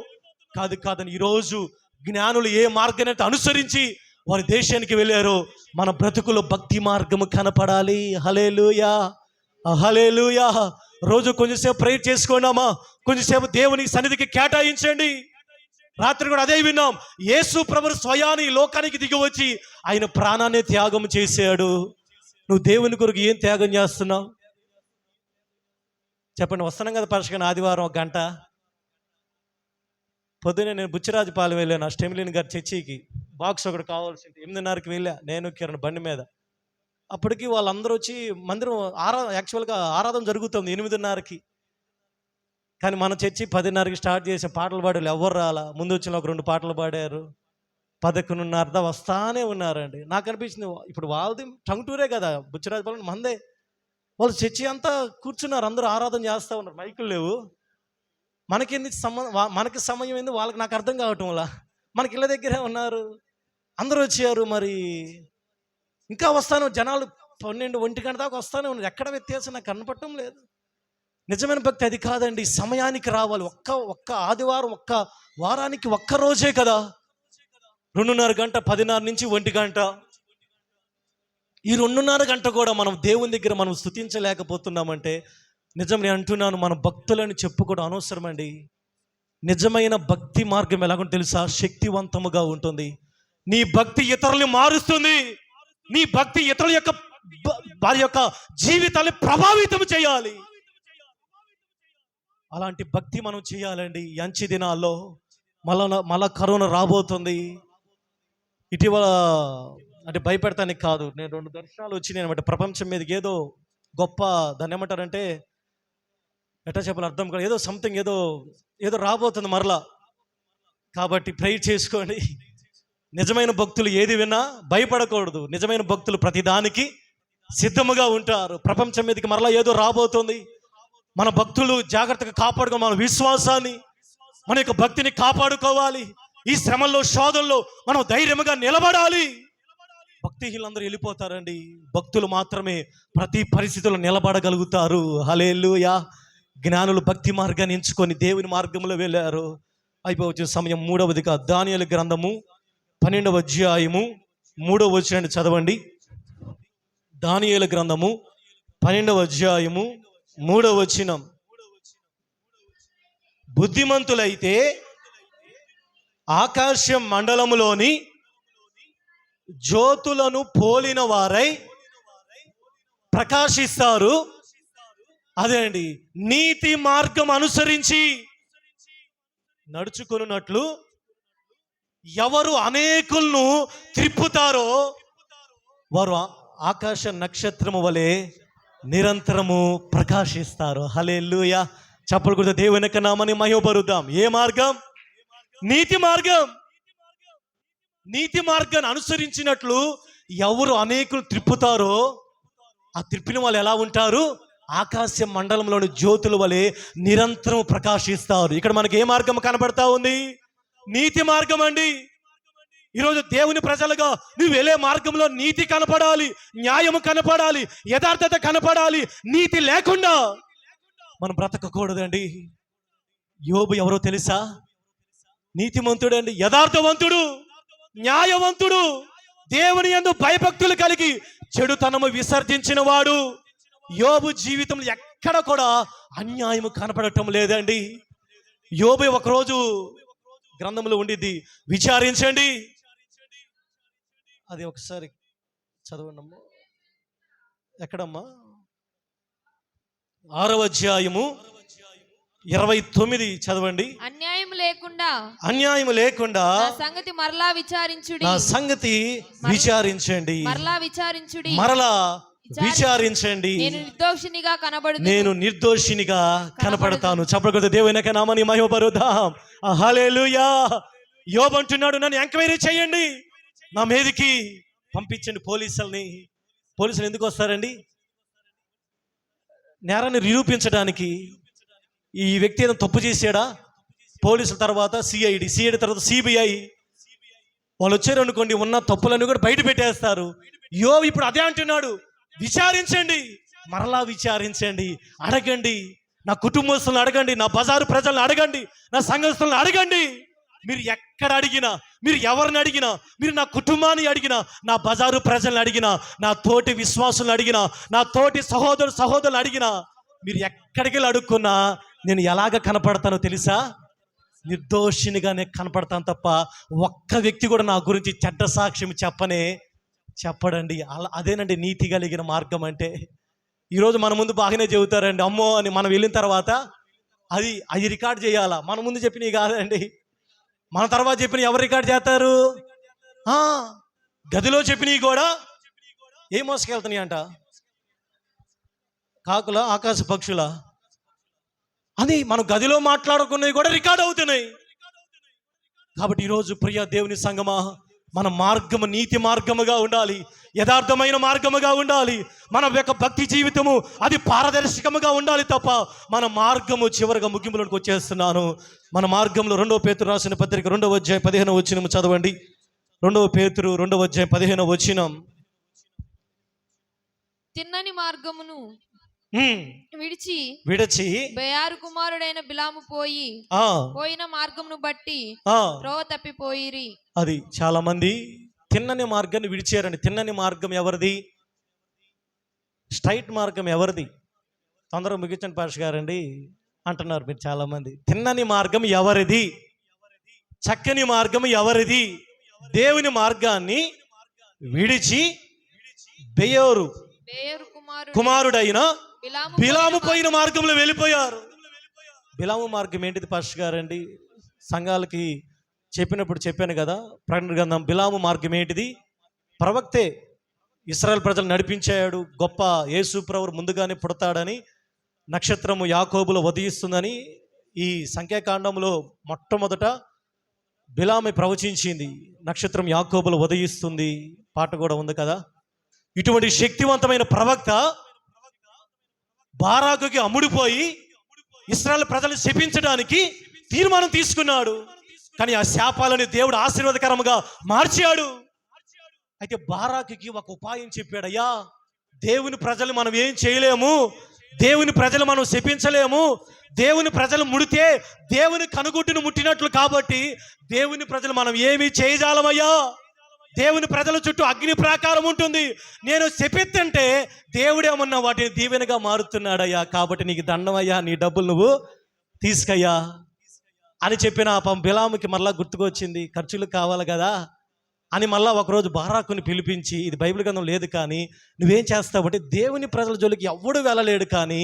కాదని ఈరోజు జ్ఞానులు ఏ మార్గాన్ని అనుసరించి వారి దేశానికి వెళ్ళారో మన బ్రతుకులో భక్తి మార్గము కనపడాలి. హల్లెలూయా, హల్లెలూయా. రోజు కొంచెంసేపు ప్రేయర్ చేసుకున్నామా, కొంచెంసేపు దేవుని సన్నిధికి కేటాయించండి. రాత్రి కూడా అదే విన్నాం, యేసు ప్రభువు స్వయాన్ని లోకానికి దిగి వచ్చి ఆయన ప్రాణాన్ని త్యాగం చేశాడు. నువ్వు దేవుని కొరకు ఏం త్యాగం చేస్తున్నావు? చెప్పండి. వస్తున్నాం కదా పరశుగాని ఆదివారం 1 గంట. పొద్దున్నే నేను బుచ్చిరాజుపాలెం వెళ్ళాను, స్టెమిలిన్ గారి చర్చికి. బాక్స్ ఒకటి కావాల్సింది. 8:30కి వెళ్ళా నేను, కిరణ్ బండి మీద. అప్పటికి వాళ్ళందరూ వచ్చి మందిరం యాక్చువల్గా ఆరాధన జరుగుతుంది 8:30కి. కానీ మన చర్చి 10:30కి స్టార్ట్ చేసే పాటలు పాడేవాళ్ళు ఎవరు రాలా. ముందు వచ్చిన ఒక 2 పాటలు పాడారు. 11:30 వస్తానే ఉన్నారండి. నాకు అనిపించింది, ఇప్పుడు వాళ్ళది టంగుటూరే కదా, బుచ్చిరాజుపాలెం మందే. వాళ్ళు చర్చి అంతా కూర్చున్నారు, అందరూ ఆరాధన చేస్తూ ఉన్నారు, మైకులు లేవు. మనకి సమయం ఏంది వాళ్ళకి, నాకు అర్థం కావటం వల్ల. మనకి ఇళ్ళ దగ్గరే ఉన్నారు, అందరూ వచ్చారు. మరి ఇంకా వస్తాను, జనాలు 12-1 గంట దాకా వస్తానే ఉన్నారు. ఎక్కడ వ్యత్యాసం నాకు కనపడటం లేదు. నిజమైన భక్తి అది కాదండి. సమయానికి రావాలి. ఒక్క ఆదివారం, ఒక్క వారానికి ఒక్క రోజే కదా, 2:30 గంట, 10:30 నుంచి 1 గంట. ఈ 2:30 గంట కూడా మనం దేవుని దగ్గర మనం స్తుతించలేకపోతున్నామంటే నిజం నేను అంటున్నాను, మన భక్తులని చెప్పుకోవడం అనవసరం అండి. నిజమైన భక్తి మార్గం ఎలాగో తెలుసా? శక్తివంతముగా ఉంటుంది. నీ భక్తి ఇతరుల్ని మారుస్తుంది. నీ భక్తి ఇతరుల యొక్క వారి యొక్క జీవితాన్ని ప్రభావితం చేయాలి. అలాంటి భక్తి మనం చేయాలండి. అంచె దినాల్లో మళ్ళా కరోనా రాబోతుంది. ఇటీవల అంటే భయపెడతానికి కాదు, నేను 2 దర్శనాలు వచ్చినాయి అనమాట. ప్రపంచం మీదకి ఏదో గొప్ప, దాన్ని ఏమంటారంటే ఎట్లా చెప్పాలి అర్థం కాదు, ఏదో సంథింగ్ ఏదో రాబోతుంది మరలా. కాబట్టి ప్రేయర్ చేసుకోండి. నిజమైన భక్తులు ఏది విన్నా భయపడకూడదు. నిజమైన భక్తులు ప్రతిదానికి సిద్ధముగా ఉంటారు. ప్రపంచం మీదకి మరలా ఏదో రాబోతుంది. మన భక్తులు జాగ్రత్తగా కాపాడుకో, మన విశ్వాసాన్ని, మన యొక్క భక్తిని కాపాడుకోవాలి. ఈ శ్రమల్లో, శోధనలో మనం ధైర్యముగా నిలబడాలి. భక్తిహీనులందరూ వెళ్ళిపోతారండి. భక్తులు మాత్రమే ప్రతి పరిస్థితుల్లో నిలబడగలుగుతారు. హల్లెలూయా. జ్ఞానులు భక్తి మార్గాన్ని ఎంచుకొని దేవుని మార్గంలో వెళ్ళారు. అయిపోవచ్చిన సమయం. 3వదిగా దానియేలు గ్రంథము 12వ అధ్యాయము 3వ వచనాన్ని చదవండి. దానియేలు గ్రంథము 12వ అధ్యాయము 3వ వచనం. బుద్ధిమంతులైతే ఆకాశ మండలములోని జ్యోతులను పోలిన వారై ప్రకాశిస్తారు. అదే అండి, నీతి మార్గం అనుసరించి నడుచుకున్నట్లు ఎవరు అనేకులను త్రిప్పుతారో వారు ఆకాశ నక్షత్రము వలె నిరంతరము ప్రకాశిస్తారు. హల్లెలూయా. చప్పలు కొడితే దేవుని యొక్క నామాన్ని మహిమపరుద్దాం. ఏ మార్గం? నీతి మార్గం. నీతి మార్గాన్ని అనుసరించినట్లు ఎవరు అనేకులు త్రిప్పుతారో ఆ త్రిప్పిన వాళ్ళు ఎలా ఉంటారు? ఆకాశ మండలంలోని జ్యోతుల వలె నిరంతరం ప్రకాశిస్తారు. ఇక్కడ మనకి ఏ మార్గం కనబడతా ఉంది? నీతి మార్గం అండి. ఈరోజు దేవుని ప్రజలుగా నువ్వు వెళ్ళే మార్గంలో నీతి కనపడాలి, న్యాయము కనపడాలి, యథార్థత కనపడాలి. నీతి లేకుండా మనం బ్రతకకూడదండి. యోబు ఎవరో తెలుసా? నీతిమంతుడు అండి, యథార్థవంతుడు, న్యాయవంతుడు, దేవుని యందు భయభక్తులు కలిగి చెడుతనము విసర్జించిన వాడు. యోబు జీవితంలో ఎక్కడ కూడా అన్యాయము కనపడటం లేదండి. యోబు ఒకరోజు గ్రంథంలో ఉండిద్ది, విచారించండి. అది ఒకసారి చదవండమ్మా. ఎక్కడమ్మా? 6వ అధ్యాయము 29 చదవండి. అన్యాయం లేకుండా నా సంగతి మరలా విచారించుడి, నా సంగతి విచారించండి, మరలా విచారించండి, నేను నిర్దోషినిగా కనపడతాను. చప్పకొడితే దేవుని యొక్క నామాన్ని మహిమపరుద్దాం. హల్లెలూయా. యోబు అంటున్నాడు, నన్ను ఎంక్వైరీ చేయండి, నా మీదకి పంపించండి పోలీసుల్ని. పోలీసులు ఎందుకు వస్తారండి? నేరాన్ని నిరూపించడానికి. ఈ వ్యక్తి ఏదైనా తప్పు చేశాడా? పోలీసుల తర్వాత సిఐడి తర్వాత సిబిఐ వాళ్ళు వచ్చారనుకోండి, ఉన్న తప్పులన్నీ కూడా బయట పెట్టేస్తారు. యోబు ఇప్పుడు అదే అంటున్నాడు, విచారించండి, మరలా విచారించండి, అడగండి, నా కుటుంబస్తులను అడగండి, నా బజారు ప్రజలను అడగండి, నా సంఘస్థులను అడగండి. మీరు ఎక్కడ అడిగినా, మీరు ఎవరిని అడిగినా, మీరు నా కుటుంబాన్ని అడిగినా, నా బజారు ప్రజలను అడిగినా, నా తోటి విశ్వాసులను అడిగినా, నా తోటి సహోదరులు అడిగినా, మీరు ఎక్కడికి వెళ్ళి అడుక్కున్నా నేను ఎలాగ కనపడతానో తెలుసా? నిర్దోషినిగానే కనపడతాను తప్ప ఒక్క వ్యక్తి కూడా నా గురించి చెడ్డ సాక్ష్యం చెప్పడండి. అదేనండి నీతి కలిగిన మార్గం అంటే. ఈరోజు మన ముందు బాగానే చెబుతారండి, అమ్మో అని. మనం వెళ్ళిన తర్వాత అది రికార్డ్ చేయాలా? మన ముందు చెప్పినవి కాదండి, మన తర్వాత చెప్పిన ఎవరు రికార్డ్ చేస్తారు? గదిలో చెప్పినవి కూడా ఏ మోసుకెళ్తున్నాయి అంట? కాకుల, ఆకాశ పక్షుల అని మనం గదిలో మాట్లాడుకున్నవి కూడా రికార్డ్ అవుతున్నాయి. కాబట్టి ఈరోజు ప్రియ దేవుని సంగమా, మన మార్గము నీతి మార్గముగా ఉండాలి, యథార్థమైన మార్గముగా ఉండాలి. మన యొక్క భక్తి జీవితము అది పారదర్శకముగా ఉండాలి తప్ప మన మార్గము చివరిగా ముగింపులోకి వచ్చేస్తున్నాను. మన మార్గంలో 2వ పేతురు రాసిన పత్రిక 2వ అధ్యాయం 15వ వచనం చదవండి. 2వ పేతురు 2వ అధ్యాయం 15వ వచనం. తిన్నని మార్గమును విడిచి బెయోరు కుమారుడైన బిలాము పోయిన మార్గమును బట్టి త్రోవ తప్పిపోయిరి. అది చాలా మంది తిన్నని మార్గాన్ని విడిచారండి. తిన్నని మార్గం ఎవరిది? స్ట్రైట్ మార్గం ఎవరిది? తొందరగా ముగించండి పాష గారండి అంటున్నారు మీరు చాలా మంది. తిన్నని మార్గం ఎవరిది? చక్కని మార్గం ఎవరిది? దేవుని మార్గాన్ని విడిచి బెయోరు కుమారుడైన బిలాము పోయిన మార్గంలో వెళ్ళిపోయారు. బిలాము మార్గం ఏంటిది పాస్టర్ గారండి? సంఘాలకి చెప్పినప్పుడు చెప్పాను కదా, ప్రకటన గ్రంథం. బిలాము మార్గం ఏంటిది? ప్రవక్తే. ఇశ్రాయేల్ ప్రజలు నడిపించాడు. గొప్ప యేసు ప్రభువు ముందుగానే పుడతాడని, నక్షత్రము యాకోబులో ఉదయిస్తుందని ఈ సంఖ్యాకాండంలో మొట్టమొదట బిలాము ప్రవచించింది. నక్షత్రం యాకోబులో ఉదయిస్తుంది, పాట కూడా ఉంది కదా. ఇటువంటి శక్తివంతమైన ప్రవక్త బారాకుకి అమ్ముడిపోయి ఇశ్రాయేల్ ప్రజలు శపించడానికి తీర్మానం తీసుకున్నాడు. కానీ ఆ శాపాలని దేవుడు ఆశీర్వాదకరంగా మార్చాడు. అయితే బారాకుకి ఒక ఉపాయం చెప్పాడు. అయ్యా, దేవుని ప్రజలు మనం ఏం చేయలేము, దేవుని ప్రజలు మనం శపించలేము, దేవుని ప్రజలు ముడితే దేవుని కనుగుడ్డును ముట్టినట్లు, కాబట్టి దేవుని ప్రజలు మనం ఏమీ చేయజాలమయ్యా. దేవుని ప్రజల చుట్టూ అగ్ని ప్రాకారం ఉంటుంది. నేను శపిత్తంటే దేవుడేమన్నా వాటిని దీవెనగా మారుతున్నాడయ్యా, కాబట్టి నీకు దండమయ్యా, నీ డబ్బులు నువ్వు తీసుకయ్యా అని చెప్పిన బిలాముకి మళ్ళా గుర్తుకొచ్చింది, ఖర్చులు కావాలి కదా అని. మళ్ళా ఒకరోజు బారాకుని పిలిపించి, ఇది బైబిల్ గ్రంథం లేదు కానీ నువ్వేం చేస్తావు అంటే, దేవుని ప్రజల జోలికి ఎవడు వెళ్ళలేడు కానీ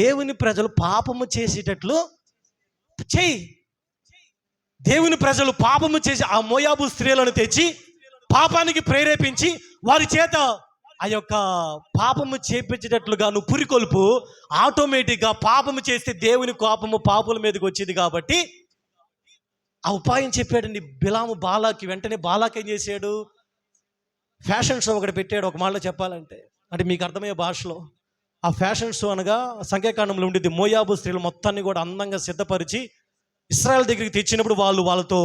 దేవుని ప్రజలు పాపము చేసేటట్లు చెయ్యి. దేవుని ప్రజలు పాపము చేసి ఆ మోయాబు స్త్రీలను తెచ్చి పాపానికి ప్రేరేపించి వారి చేత ఆ యొక్క పాపము చేపించేటట్లుగా నువ్వు పురికొల్పు, ఆటోమేటిక్గా పాపము చేస్తే దేవుని కోపము పాపుల మీదకి వచ్చేది. కాబట్టి ఆ ఉపాయం చెప్పాడండి బిలాము బాలాకి. వెంటనే బాలాకి ఏం చేశాడు? ఫ్యాషన్ షో ఒకటి పెట్టాడు. ఒక మాటలో చెప్పాలంటే, అంటే మీకు అర్థమయ్యే భాషలో, ఆ ఫ్యాషన్ షో అనగా సంఖ్యాకాండంలో ఉండేది. మోయాబు స్త్రీలు మొత్తాన్ని కూడా అందంగా సిద్ధపరిచి ఇశ్రాయేల్ దగ్గరికి తెచ్చినప్పుడు వాళ్ళతో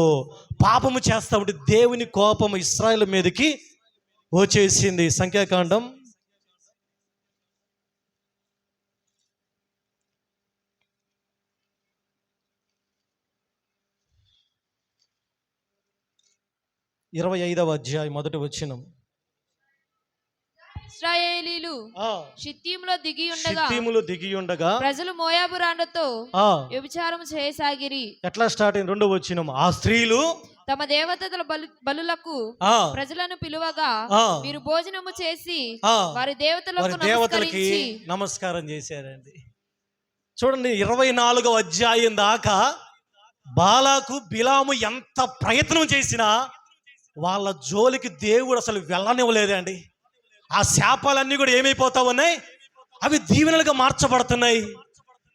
పాపము చేస్తూ ఉంటే దేవుని కోపము ఇశ్రాయేల్ మీదకి వచ్చేసింది. సంఖ్యాకాండం 25వ అధ్యాయం 1వ వచనం. ఇశ్రాయేలీలు షిత్తీములో దిగి ఉండగా ప్రజలు మోయాబు రాండతో వ్యభిచారం చేయసాగిరి. ఎట్లా స్టార్ట్ అయింది? 2వ వచనం. ఆ స్త్రీలు తమ దేవతల బలులకు ప్రజలను పిలువగా మీరు భోజనము చేసి వారి దేవతలకి నమస్కారం చేశారండి. చూడండి, 24వ అధ్యాయం దాకా బాలాకు బిలాము ఎంత ప్రయత్నం చేసినా వాళ్ళ జోలికి దేవుడు అసలు వెళ్ళనివ్వలేదండి. ఆ శాపాలన్నీ కూడా ఏమైపోతా ఉన్నాయి? అవి దీవెనలుగా మార్చబడుతున్నాయి.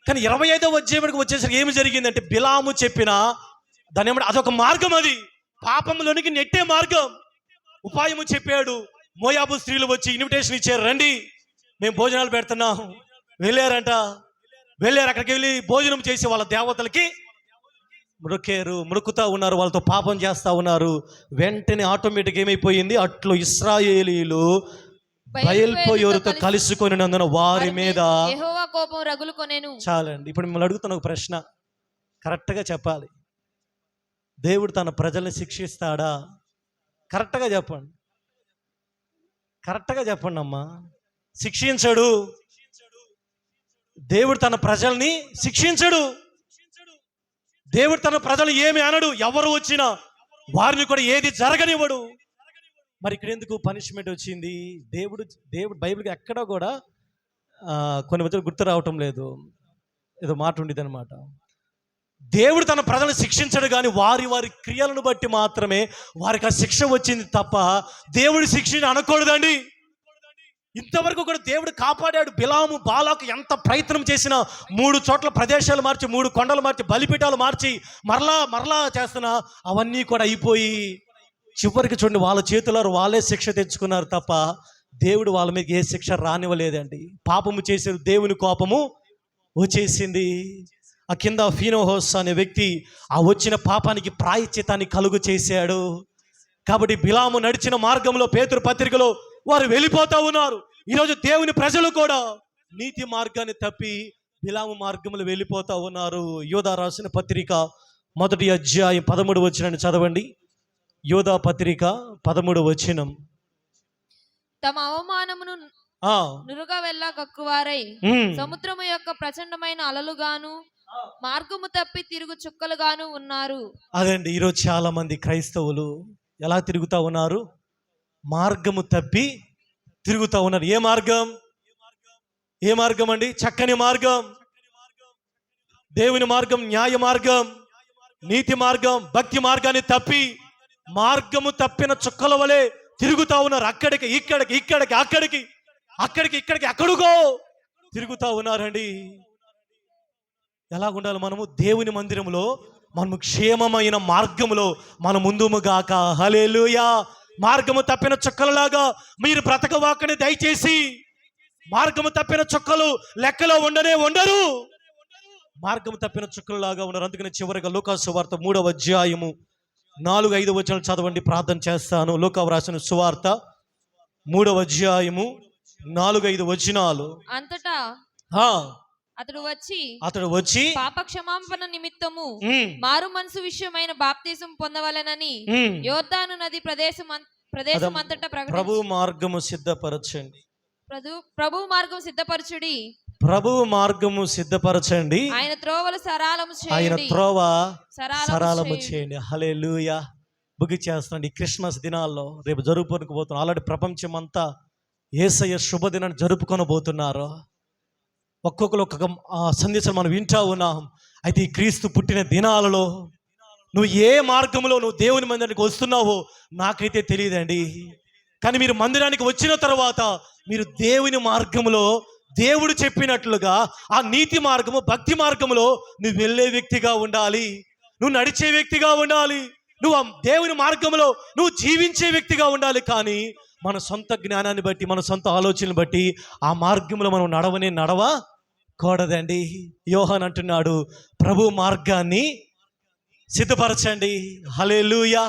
కానీ 25వ అధ్యాయానికి వచ్చేసరికి ఏమి జరిగిందంటే, బిలాము చెప్పిన దాని ఏమంటే అదొక మార్గం, అది పాపంలోనికి నెట్టే మార్గం. ఉపాయము చెప్పాడు. మోయాబు స్త్రీలు వచ్చి ఇన్విటేషన్ ఇచ్చారు, రండి మేము భోజనాలు పెడుతున్నాం. వెళ్ళారు. అక్కడికి వెళ్ళి భోజనం చేసి వాళ్ళ దేవతలకి మొక్కుతా ఉన్నారు, వాళ్ళతో పాపం చేస్తా ఉన్నారు. వెంటనే ఆటోమేటిక్ ఏమైపోయింది? అట్లు ఇశ్రాయేలీలు బయల్పోయోరుతో కలుసుకొనినందున వారి మీద యెహోవా కోపం రగులుకొనెను. చాలండి. ఇప్పుడు మిమ్మల్ని అడుగుతున్న ఒక ప్రశ్న, కరెక్ట్గా చెప్పాలి. దేవుడు తన ప్రజల్ని శిక్షిస్తాడా? కరెక్ట్గా చెప్పండి అమ్మా. శిక్షించడు. దేవుడు తన ప్రజల్ని శిక్షించడు. దేవుడు తన ప్రజలు ఏమి అనడు. ఎవరు వచ్చినా వారిని కూడా ఏది జరగనివ్వడు. మరి ఇక్కడ ఎందుకు పనిష్మెంట్ వచ్చింది? దేవుడు బైబిల్కి ఎక్కడా కూడా కొన్ని మధ్యలో గుర్తు రావటం లేదు, ఏదో మాట ఉండేది అనమాట. దేవుడు తన ప్రజలను శిక్షించడు, కానీ వారి క్రియలను బట్టి మాత్రమే వారికి ఆ శిక్ష వచ్చింది తప్ప దేవుడు శిక్షని అనకూడదండి. ఇంతవరకు కూడా దేవుడు కాపాడాడు. బిలాము బాలాకు ఎంత ప్రయత్నం చేసినా 3 చోట్ల ప్రదేశాలు మార్చి, 3 కొండలు మార్చి, బలిపీఠాలు మార్చి మరలా చేస్తున్నా అవన్నీ కూడా అయిపోయి చివరికి చూడండి వాళ్ళ చేతులారు వాళ్ళే శిక్ష తెచ్చుకున్నారు తప్ప దేవుడు వాళ్ళ మీద ఏ శిక్ష రానివ్వలేదండి. పాపము చేశారు, దేవుని కోపము వచ్చేసింది. ఆ కింద ఫీనోహోస్ అనే వ్యక్తి ఆ వచ్చిన పాపానికి ప్రాయశ్చితాన్ని కలుగు చేశాడు. కాబట్టి బిలాము నడిచిన మార్గంలో పేతురు పత్రికలో వారు వెళ్ళిపోతా ఉన్నారు. ఈరోజు దేవుని ప్రజలు కూడా నీతి మార్గాన్ని తప్పి బిలాము మార్గంలో వెళ్ళిపోతా ఉన్నారు. యోధా రాసిన పత్రిక 1వ అధ్యాయం 13వ వచనాన్ని చదవండి. యోధా పత్రిక 13వ వచనం. తమ అవమానమును నురుగా వెళ్ళా కక్కువారై సముద్రము యొక్క ప్రచండమైన అలలుగాను మార్గము తప్పి తిరుగు చుక్కలుగాను ఉన్నారు. అదండి, ఈరోజు చాలా మంది క్రైస్తవులు ఎలా తిరుగుతా ఉన్నారు? మార్గము తప్పి తిరుగుతా ఉన్నారు. ఏ మార్గం అండి? చక్కని మార్గం, దేవుని మార్గం, న్యాయ మార్గం, నీతి మార్గం, భక్తి మార్గాన్ని తప్పి మార్గము తప్పిన చుక్కల వలె తిరుగుతా ఉన్నారు. ఇక్కడికి అక్కడికో తిరుగుతా ఉన్నారండి. ఎలా ఉండాలి మనము? దేవుని మందిరంలో మనము క్షేమమైన మార్గములో మన ముందుముగాక. హల్లెలూయా. మార్గము తప్పిన చుక్కలలాగా మీరు బ్రతకవాకని దయచేసి. మార్గము తప్పిన చుక్కలు లెక్కలో ఉండరు. మార్గము తప్పిన చుక్కలలాగా ఉన్నారు. అందుకని చివరిగా లూకా సువార్త 3వ అధ్యాయము 4-5 వచనాలు చదవండి, ప్రార్థన చేస్తాను. లూకా రాసిన సువార్త 3వ అధ్యాయము 4-5 వచనాలు. అంతటా అతడు వచ్చి పాప క్షమాపణ నిమిత్తము మారు మనసు విషయమైన బాప్తిజం పొందవలెనని యోర్దాను నది ప్రదేశం అంతటా ప్రభు మార్గము సిద్ధపరచండి. ప్రభు మార్గం సిద్ధపరచుడి. ప్రభువు మార్గము సిద్ధపరచండి. ఆయన త్రోవలు సరళము చేయండి. హల్లెలూయా. బుగి చేస్తాండి. క్రిస్మస్ దినాల్లో రేపు జరుపుకోబోతున్నారు. ఆల్రెడీ ప్రపంచం అంతా యేసయ్య శుభదినాన్ని జరుపుకొనబోతున్నారు. ఒక్కొక్కరు ఒక్కొక్క సందేశం మనం వింటా ఉన్నాం. అయితే ఈ క్రీస్తు పుట్టిన దినాలలో నువ్వు ఏ మార్గంలో నువ్వు దేవుని మందిరానికి వస్తున్నావో నాకైతే తెలియదండి. కానీ మీరు మందిరానికి వచ్చిన తర్వాత మీరు దేవుని మార్గములో, దేవుడు చెప్పినట్లుగా ఆ నీతి మార్గము, భక్తి మార్గములో నువ్వు వెళ్ళే వ్యక్తిగా ఉండాలి, నువ్వు నడిచే వ్యక్తిగా ఉండాలి, నువ్వు ఆ దేవుని మార్గంలో నువ్వు జీవించే వ్యక్తిగా ఉండాలి. కానీ మన సొంత జ్ఞానాన్ని బట్టి, మన సొంత ఆలోచనలు బట్టి ఆ మార్గంలో మనం నడవకూడదండి. యోహాన్ అంటున్నాడు, ప్రభు మార్గాన్ని సిద్ధపరచండి. హల్లెలూయా.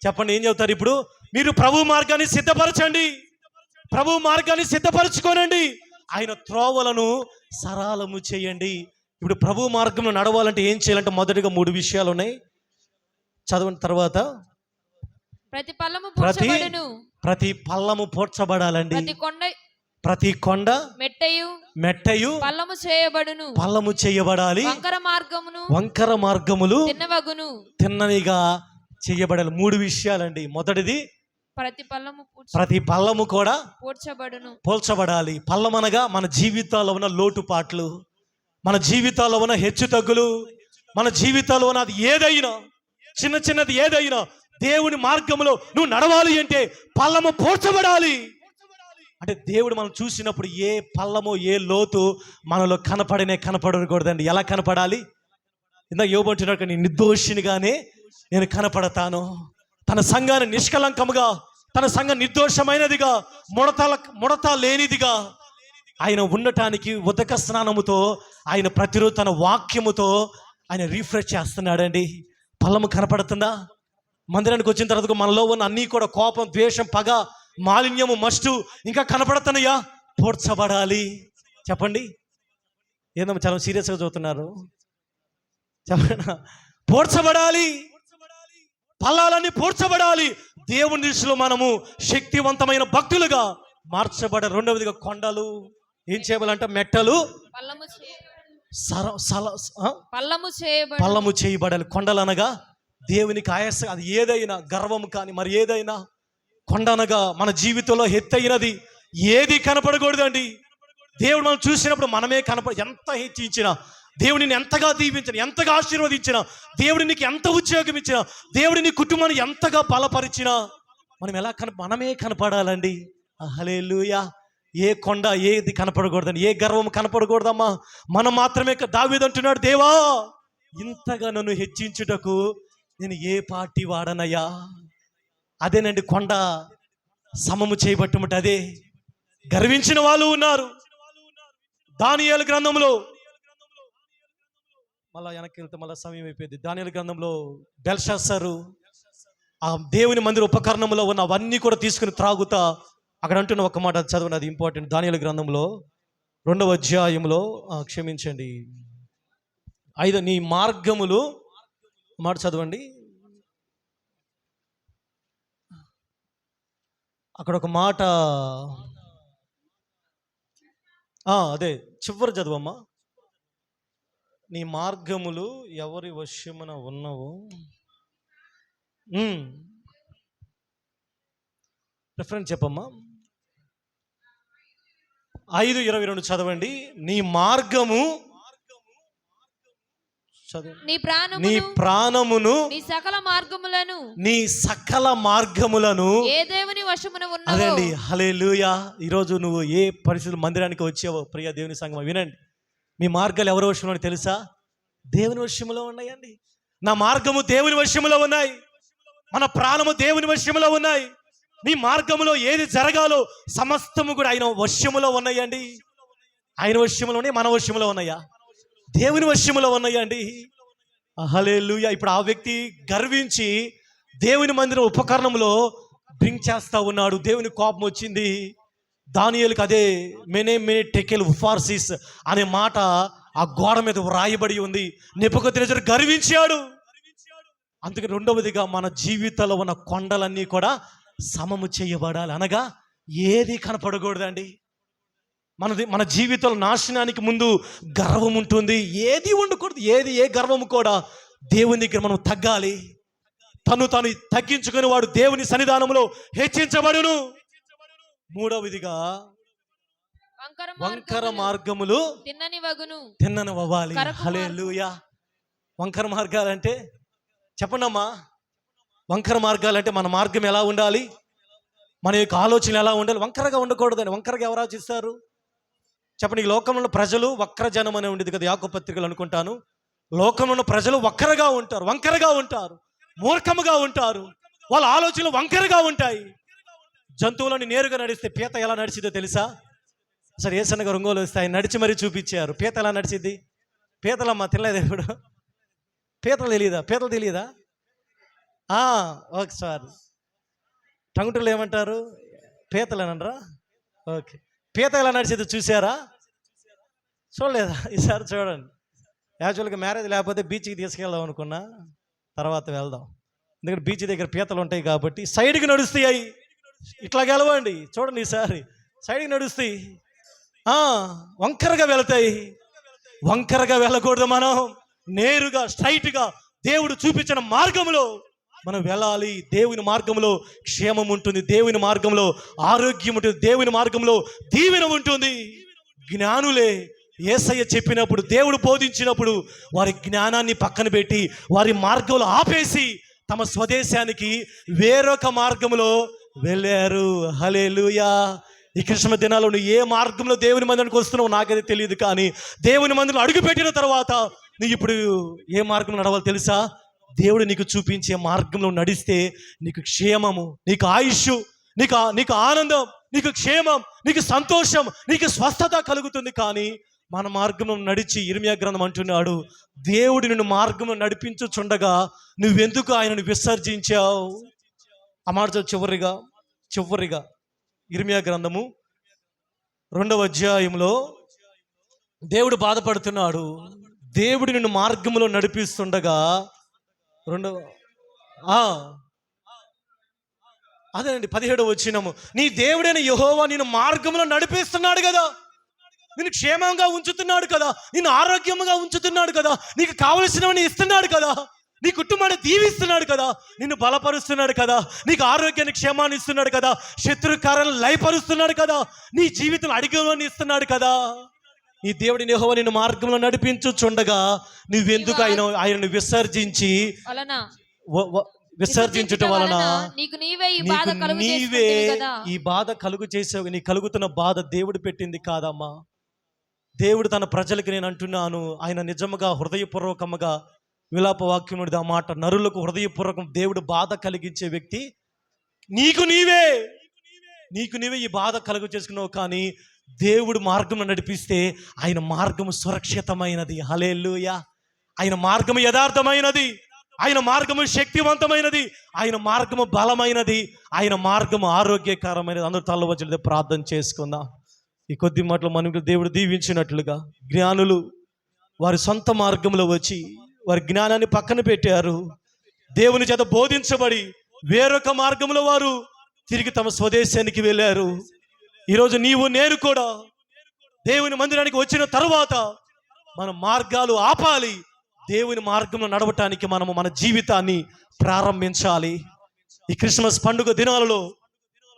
చెప్పండి, ఏం చెబుతారు ఇప్పుడు? మీరు ప్రభు మార్గాన్ని సిద్ధపరచండి, ప్రభు మార్గాన్ని సిద్ధపరచుకోనండి, ఆయన త్రోవలను సరళము చేయండి. ఇప్పుడు ప్రభు మార్గంలో నడవాలంటే ఏం చేయాలంటే మొదటిగా 3 విషయాలు ఉన్నాయి. చదవండి. తర్వాత ప్రతి పల్లము పూడ్చబడాలండి. ప్రతి కొండ మెట్టయు పల్లము చేయబడాలి. వంకర మార్గములు తిన్ననిగా చేయబడాలి. 3 విషయాలండి. మొదటిది ప్రతి పల్లము కూడా పోల్చబడాలి. పల్లం అనగా మన జీవితాల్లో ఉన్న లోటుపాట్లు, మన జీవితాల్లో ఉన్న హెచ్చు తగ్గులు, మన జీవితాల్లో ఉన్న అది ఏదైనా, చిన్నది ఏదైనా దేవుని మార్గంలో నువ్వు నడవాలి అంటే పల్లము పోడ్చబడాలి. అంటే దేవుడు మనం చూసినప్పుడు ఏ పల్లమో, ఏ లోతు మనలో కనపడకూడదండి. ఎలా కనపడాలి? ఇందాక యోబు అంటున్నాడు, నేను నిర్దోషినిగానే నేను కనపడతాను. తన సంఘాన్ని నిష్కలంకముగా, తన సంఘం నిర్దోషమైనదిగా, ముడత లేనిదిగా ఆయన ఉండటానికి ఉదక స్నానముతో, ఆయన ప్రతిరోజు తన వాక్యముతో ఆయన రీఫ్రెష్ చేస్తున్నాడండి. పల్లము కనపడుతుందా? మందిరానికి వచ్చిన తర్వాత మనలో ఉన్న అన్నీ కూడా కోపం, ద్వేషం, పగ, మాలిన్యము, మస్టు ఇంకా కనపడుతున్నాయా? పోడ్చబడాలి. చెప్పండి, ఏందమ్మా చాలా సీరియస్గా చదువుతున్నారు? చెప్పండి, పోడ్చబడాలి. పల్లాలన్నీ పోడ్చబడాలి. దేవుని దృష్టిలో మనము శక్తివంతమైన భక్తులుగా మార్చబడాలి. రెండవదిగా కొండలు ఏం చేయాలంటే మెట్టలు పల్లము చేయబడాలి. కొండలు అనగా దేవునికి ఆయాస, అది ఏదైనా గర్వం కానీ మరి ఏదైనా, కొండ అనగా మన జీవితంలో ఎత్తైనది ఏది కనపడకూడదండి. దేవుడు మనం చూసినప్పుడు మనమే ఎంత హెచ్చించినా, దేవుడిని ఎంతగా దీవించిన, ఎంతగా ఆశీర్వదించిన, దేవుడి నీకు ఎంత ఉద్యోగం ఇచ్చినా, దేవుడి నీ కుటుంబాన్ని ఎంతగా బలపరిచినా మనం మనమే కనపడాలండి. హల్లెలూయా. ఏ కొండ ఏది కనపడకూడదని, ఏ గర్వం కనపడకూడదమ్మా. మనం మాత్రమే. దావీదు అంటున్నాడు, దేవా ఇంతగా నన్ను హెచ్చించుటకు నేను ఏ పార్టీ వాడనయ్యా. అదేనండి కొండ సమము చేయబట్టమంటే అదే. గర్వించిన వాళ్ళు ఉన్నారు. దానియేలు గ్రంథంలో, మళ్ళా వెనక్కి వెళ్తే మళ్ళీ సమయం అయిపోయింది. దానియేలు గ్రంథంలో బెల్షస్సరు ఆ దేవుని మందిర ఉపకరణంలో ఉన్న అవన్నీ కూడా తీసుకుని త్రాగుతా అక్కడ అంటున్న ఒక మాట చదవండి, అది ఇంపార్టెంట్. దానియేలు గ్రంథంలో 2వ అధ్యాయంలో క్షమించండి 5 నీ మార్గములు మాట చదవండి. అక్కడ ఒక మాట, అదే చివరి చదువమ్మా. నీ మార్గములు ఎవరి వశమున ఉన్నవో. రిఫరెన్స్ చెప్పమ్మా. 5:22 చదవండి. నీ మార్గము, నీ ప్రాణమును, నీ సకల మార్గములను ఏ దేవుని వశమున ఉన్నవో. అదండి, హల్లెలూయా. ఈరోజు నువ్వు ఏ పరిస్థితులు మందిరానికి వచ్చావో ప్రియ దేవుని సంగమం వినండి. మీ మార్గాలు ఎవరి వశంలో తెలుసా? దేవుని వశములో ఉన్నాయండి. నా మార్గము దేవుని వశములో ఉన్నాయి, మన ప్రాణము దేవుని వశములో ఉన్నాయి. నీ మార్గములో ఏది జరగాలో సమస్తము కూడా ఆయన వశములో ఉన్నాయండి. ఆయన వశములో ఉన్నాయి, మన వశములో ఉన్నాయా? దేవుని వశములో ఉన్నాయండి. హల్లెలూయా. ఇప్పుడు ఆ వ్యక్తి గర్వించి దేవుని మందిరం ఉపకరణంలో డ్రింక్ చేస్తా ఉన్నాడు. దేవుని కోపం వచ్చింది. దానియేలుకి అదే మెనే టెకెల్ ఉఫార్సిస్ అనే మాట ఆ గోడ మీద వ్రాయబడి ఉంది. నెబుకద్నెజరు గర్వించాడు. అందుకే రెండవదిగా మన జీవితంలో ఉన్న కొండలన్నీ కూడా సమము చేయబడాలి. అనగా ఏది కనపడకూడదండి. మన జీవితంలో నాశనానికి ముందు గర్వం ఉంటుంది, ఏది ఉండకూడదు. ఏ గర్వము కూడా దేవుని దగ్గర మనం తగ్గాలి. తను తగ్గించుకుని వాడు దేవుని సన్నిధానంలో హెచ్చించబడును. మూడవదిగా వంకర మార్గములు తిన్ననివ్వాలి. హల్లెలూయా. వంకర మార్గాలంటే చెప్పండమ్మా. వంకర మార్గాలంటే మన మార్గం ఎలా ఉండాలి? మన యొక్క ఆలోచన ఎలా ఉండాలి? వంకరగా ఉండకూడదని. వంకరగా ఎవరు ఆలోచిస్తారు చెప్పండి? ఈ లోకంలో ఉన్న ప్రజలు వక్రజనం అనే ఉండేది కదా, యాకోబు పత్రికలు అనుకుంటాను. లోకంలో ఉన్న ప్రజలు వక్రగా ఉంటారు, వంకరగా ఉంటారు, మూర్ఖముగా ఉంటారు. వాళ్ళ ఆలోచనలు వంకరగా ఉంటాయి. జంతువులను నేరుగా నడిస్తే పీత ఎలా నడిచిందో తెలుసా? సరే ఏసనగా రంగోలు వస్తే ఆయన నడిచి మరీ చూపించారు. పీత ఎలా నడిచింది? పీతలమ్మ తినలేదు ఎప్పుడు? పీతలు తెలియదా? పీతలు తెలియదా? ఒకసారి టంగుటూరులో ఏమంటారు? పీతలేనరా? ఓకే. పీత ఎలా నడిచేది చూసారా? చూడలేదా? ఈసారి చూడండి. యాక్చువల్గా మ్యారేజ్ లేకపోతే బీచ్కి తీసుకెళ్దాం అనుకున్నా, తర్వాత వెళ్దాం. ఎందుకంటే బీచ్ దగ్గర పీతలు ఉంటాయి కాబట్టి సైడ్కి నడుస్తాయి. ఇట్లా గెలవండి, చూడండి ఈసారి సైడ్కి నడుస్తాయి, వంకరగా వెళతాయి. వంకరగా వెళ్ళకూడదు. మనం నేరుగా స్ట్రైట్గా దేవుడు చూపించిన మార్గంలో మనం వెళ్ళాలి. దేవుని మార్గంలో క్షేమం ఉంటుంది, దేవుని మార్గంలో ఆరోగ్యం ఉంటుంది, దేవుని మార్గంలో దీవెన ఉంటుంది. జ్ఞానులే యేసయ్య చెప్పినప్పుడు, దేవుడు బోధించినప్పుడు వారి జ్ఞానాన్ని పక్కన పెట్టి వారి మార్గంలో ఆపేసి తమ స్వదేశానికి వేరొక మార్గంలో వెళ్ళారు. హల్లెలూయా. ఈ క్రిస్మ దినాల్లో నువ్వు ఏ మార్గంలో దేవుని మందిరానికి వస్తున్నావు నాకైతే తెలియదు, కానీ దేవుని మందిరంలో అడుగుపెట్టిన తర్వాత నువ్వు ఇప్పుడు ఏ మార్గంలో నడవాలో తెలుసా? దేవుడు నీకు చూపించే మార్గంలో నడిస్తే నీకు క్షేమము, నీకు ఆయుష్, నీకు ఆనందం, నీకు క్షేమం, నీకు సంతోషం, నీకు స్వస్థత కలుగుతుంది. కానీ మన మార్గంలో నడిచి ఇర్మియా గ్రంథం అంటున్నాడు, దేవుడు నిన్ను మార్గంలో నడిపించుచుండగా నువ్వెందుకు ఆయనను విసర్జించావు? ఆ మాట చివరిగా ఇర్మియా గ్రంథము 2వ అధ్యాయంలో దేవుడు బాధపడుతున్నాడు. దేవుడు నిన్ను మార్గంలో నడిపిస్తుండగా అదేనండి 17వ వచనము, నీ దేవుడైన యెహోవా నిన్ను మార్గంలో నడిపిస్తున్నాడు కదా, నిన్ను క్షేమంగా ఉంచుతున్నాడు కదా, నిన్ను ఆరోగ్యంగా ఉంచుతున్నాడు కదా, నీకు కావలసినవన్నీ ఇస్తున్నాడు కదా, నీ కుటుంబాన్ని దీవిస్తున్నాడు కదా, నిన్ను బలపరుస్తున్నాడు కదా, నీకు ఆరోగ్యాన్ని క్షేమాన్ని ఇస్తున్నాడు కదా, శత్రుకారాలను లయపరుస్తున్నాడు కదా, నీ జీవితం అడిగేవాన్ని ఇస్తున్నాడు కదా. నీ దేవుడిని యెహోవా నిన్ను మార్గంలో నడిపించుచుండగా నువ్వెందుకు ఆయనను విసర్జించటం వలన నీవే ఈ బాధ కలుగు చేసావు. నీ కలుగుతున్న బాధ దేవుడు పెట్టింది కాదమ్మా. దేవుడు తన ప్రజలకి నేను అంటున్నాను, ఆయన నిజముగా హృదయపూర్వకముగా విలాప వాక్యం ఆ మాట, నరులకు హృదయపూర్వకం దేవుడు బాధ కలిగించే వ్యక్తి. నీకు నీవే ఈ బాధ కలుగు చేసుకున్నావు, కానీ దేవుడు మార్గం నడిపిస్తే ఆయన మార్గము సురక్షితమైనది. హల్లెలూయా. ఆయన మార్గము యథార్థమైనది, ఆయన మార్గము శక్తివంతమైనది, ఆయన మార్గము బలమైనది, ఆయన మార్గము ఆరోగ్యకరమైనది. అందరూ తల్ల వచ్చి ప్రార్థన చేసుకుందాం. ఈ కొద్ది మాటలు మనకు దేవుడు దీవించినట్లుగా జ్ఞానులు వారి సొంత మార్గంలో వచ్చి వారి జ్ఞానాన్ని పక్కన పెట్టారు. దేవుని చేత బోధించబడి వేరొక మార్గంలో వారు తిరిగి తమ స్వదేశానికి వెళ్ళారు. ఈరోజు నీవు నేను కూడా దేవుని మందిరానికి వచ్చిన తరువాత మన మార్గాలు ఆపాలి. దేవుని మార్గంలో నడవటానికి మనము మన జీవితాన్ని ప్రారంభించాలి. ఈ క్రిస్మస్ పండుగ దినాలలో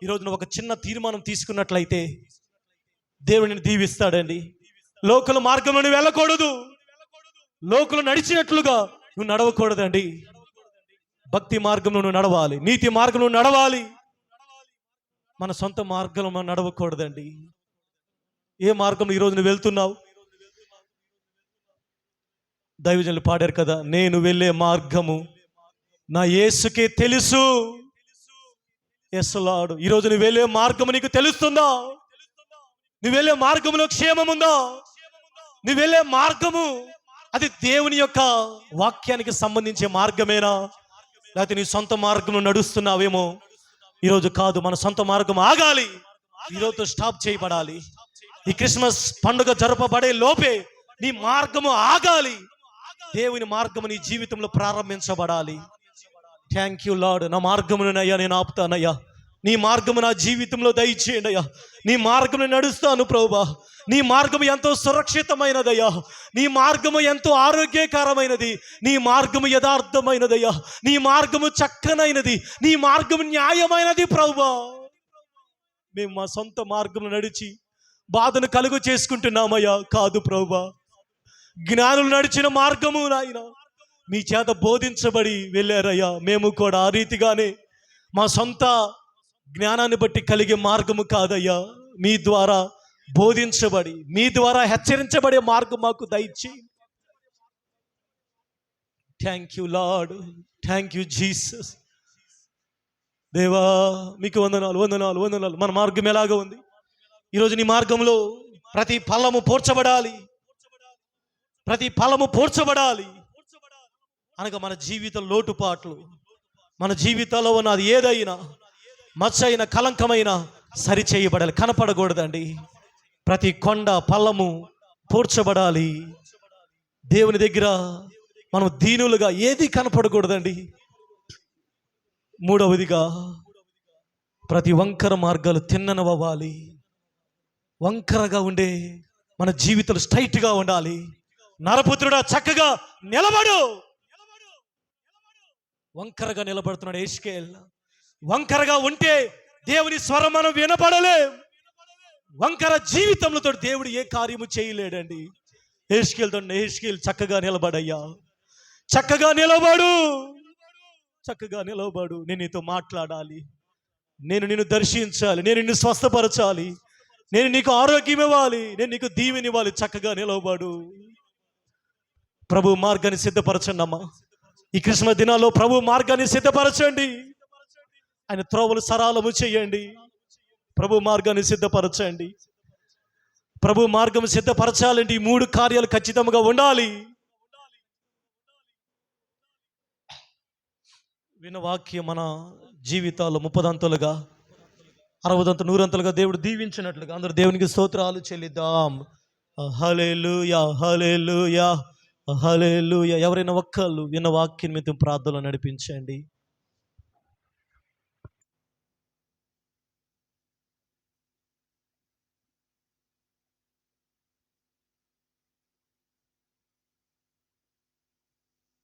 ఈరోజు నువ్వు ఒక చిన్న తీర్మానం తీసుకున్నట్లయితే దేవుడిని దీవిస్తాడండి. లోకల మార్గంలో నువ్వు వెళ్ళకూడదు, లోకలు నడిచినట్లుగా నువ్వు నడవకూడదండి. భక్తి మార్గంలో నువ్వు నడవాలి, నీతి మార్గంలో నడవాలి. మన సొంత మార్గంలో మనం నడవకూడదండి. ఏ మార్గంలో ఈరోజు నువ్వు వెళ్తున్నావు? దైవజనులు పాడారు కదా, నేను వెళ్ళే మార్గము నా యేసుకే తెలుసు. యేసులాడు, ఈరోజు నువ్వు వెళ్ళే మార్గము నీకు తెలుస్తుందా? నువ్వు వెళ్ళే మార్గంలో క్షేమం ఉందా? నువ్వు వెళ్ళే మార్గము అది దేవుని యొక్క వాక్యానికి సంబంధించే మార్గమేనా, లేకపోతే నీ సొంత మార్గంలో నడుస్తున్నావేమో? ఈరోజు కాదు, మన సొంత మార్గం ఆగాలి. ఈరోజు స్టాప్ చేయబడాలి. ఈ క్రిస్మస్ పండుగ జరపబడే లోపే నీ మార్గము ఆగాలి. దేవుని మార్గము నీ జీవితంలో ప్రారంభించబడాలి. Thank you lord. నా మార్గమునయ్యా నేను ఆపుతానయ్యా, నీ మార్గము నా జీవితంలో దయచేయండి అయ్యా. నీ మార్గంలో నడుస్తాను ప్రభువా. నీ మార్గము ఎంతో సురక్షితమైనదయ్యా, నీ మార్గము ఎంతో ఆరోగ్యకరమైనది, నీ మార్గము యథార్థమైనదయ్యా, నీ మార్గము చక్కనైనది, నీ మార్గము న్యాయమైనది ప్రభువా. మేము మా సొంత మార్గంలో నడిచి బాధను కలుగు చేసుకుంటున్నామయ్యా. కాదు ప్రభువా, జ్ఞానులు నడిచిన మార్గము నాయన మీ చేత బోధించబడి వెళ్ళారయ్యా. మేము కూడా ఆ రీతిగానే మా సొంత జ్ఞానాన్ని బట్టి కలిగే మార్గము కాదయ్యా, మీ ద్వారా బోధించబడి మీ ద్వారా హెచ్చరించబడే మార్గం మాకు దయచేయి. Thank you lord, thank you Jesus. దేవా మీకు వందనాలు వందనాలు వందనాలు. మన మార్గం ఎలాగ ఉంది ఈరోజు? నీ మార్గంలో ప్రతి ఫలము పోర్చబడాలి, ప్రతి ఫలము పోర్చబడాలి అనగా మన జీవిత లోటుపాట్లు, మన జీవితంలో ఉన్నది ఏదైనా మచ్చైన కలంకమైన సరి చేయబడాలి, కనపడకూడదండి. ప్రతి కొండ ఫలము పోర్చబడాలి. దేవుని దగ్గర మనం దీనులుగా ఏది కనపడకూడదండి. మూడవదిగా ప్రతి వంకర మార్గాలు తిన్ననవ్వాలి. వంకరగా ఉండే మన జీవితాలు స్ట్రైట్గా ఉండాలి. నరపుత్రుడా చక్కగా నిలబడు. వంకరగా నిలబడుతున్నాడు యెహెజ్కేల్. వంకరగా ఉంటే దేవుని స్వరం మనం వినపడలేం. వంకర జీవితంలో దేవుడు ఏ కార్యము చేయలేడండి. యెహెజ్కేల్ చక్కగా నిలబడయ్యా, చక్కగా నిలబడు, చక్కగా నిలబడు. నేను నీతో మాట్లాడాలి, నేను నిన్ను దర్శించాలి, నేను నిన్ను స్వస్థపరచాలి, నేను నీకు ఆరోగ్యం ఇవ్వాలి, నేను నీకు దీవెని ఇవ్వాలి. చక్కగా నిలబడు. ప్రభు మార్గాన్ని సిద్ధపరచండి అమ్మా. ఈ క్రిస్మస్ దినాల్లో ప్రభు మార్గాన్ని సిద్ధపరచండి. ఆయన త్రోవలు సరళము చేయండి. ప్రభు మార్గాన్ని సిద్ధపరచండి. ప్రభు మార్గం సిద్ధపరచాలంటే ఈ 3 కార్యాలు ఖచ్చితంగా ఉండాలి. విన్న వాక్యం మన జీవితాల్లో 30 60 100 దేవుడు దీవించినట్లుగా అందరూ దేవునికి స్తోత్రాలు చెల్లిద్దాం. హల్లెలూయా, హల్లెలూయా, హల్లెలూయా. ఎవరైనా ఒక్కళ్ళు విన్న వాక్యం మీద ప్రార్థనలు నడిపించండి.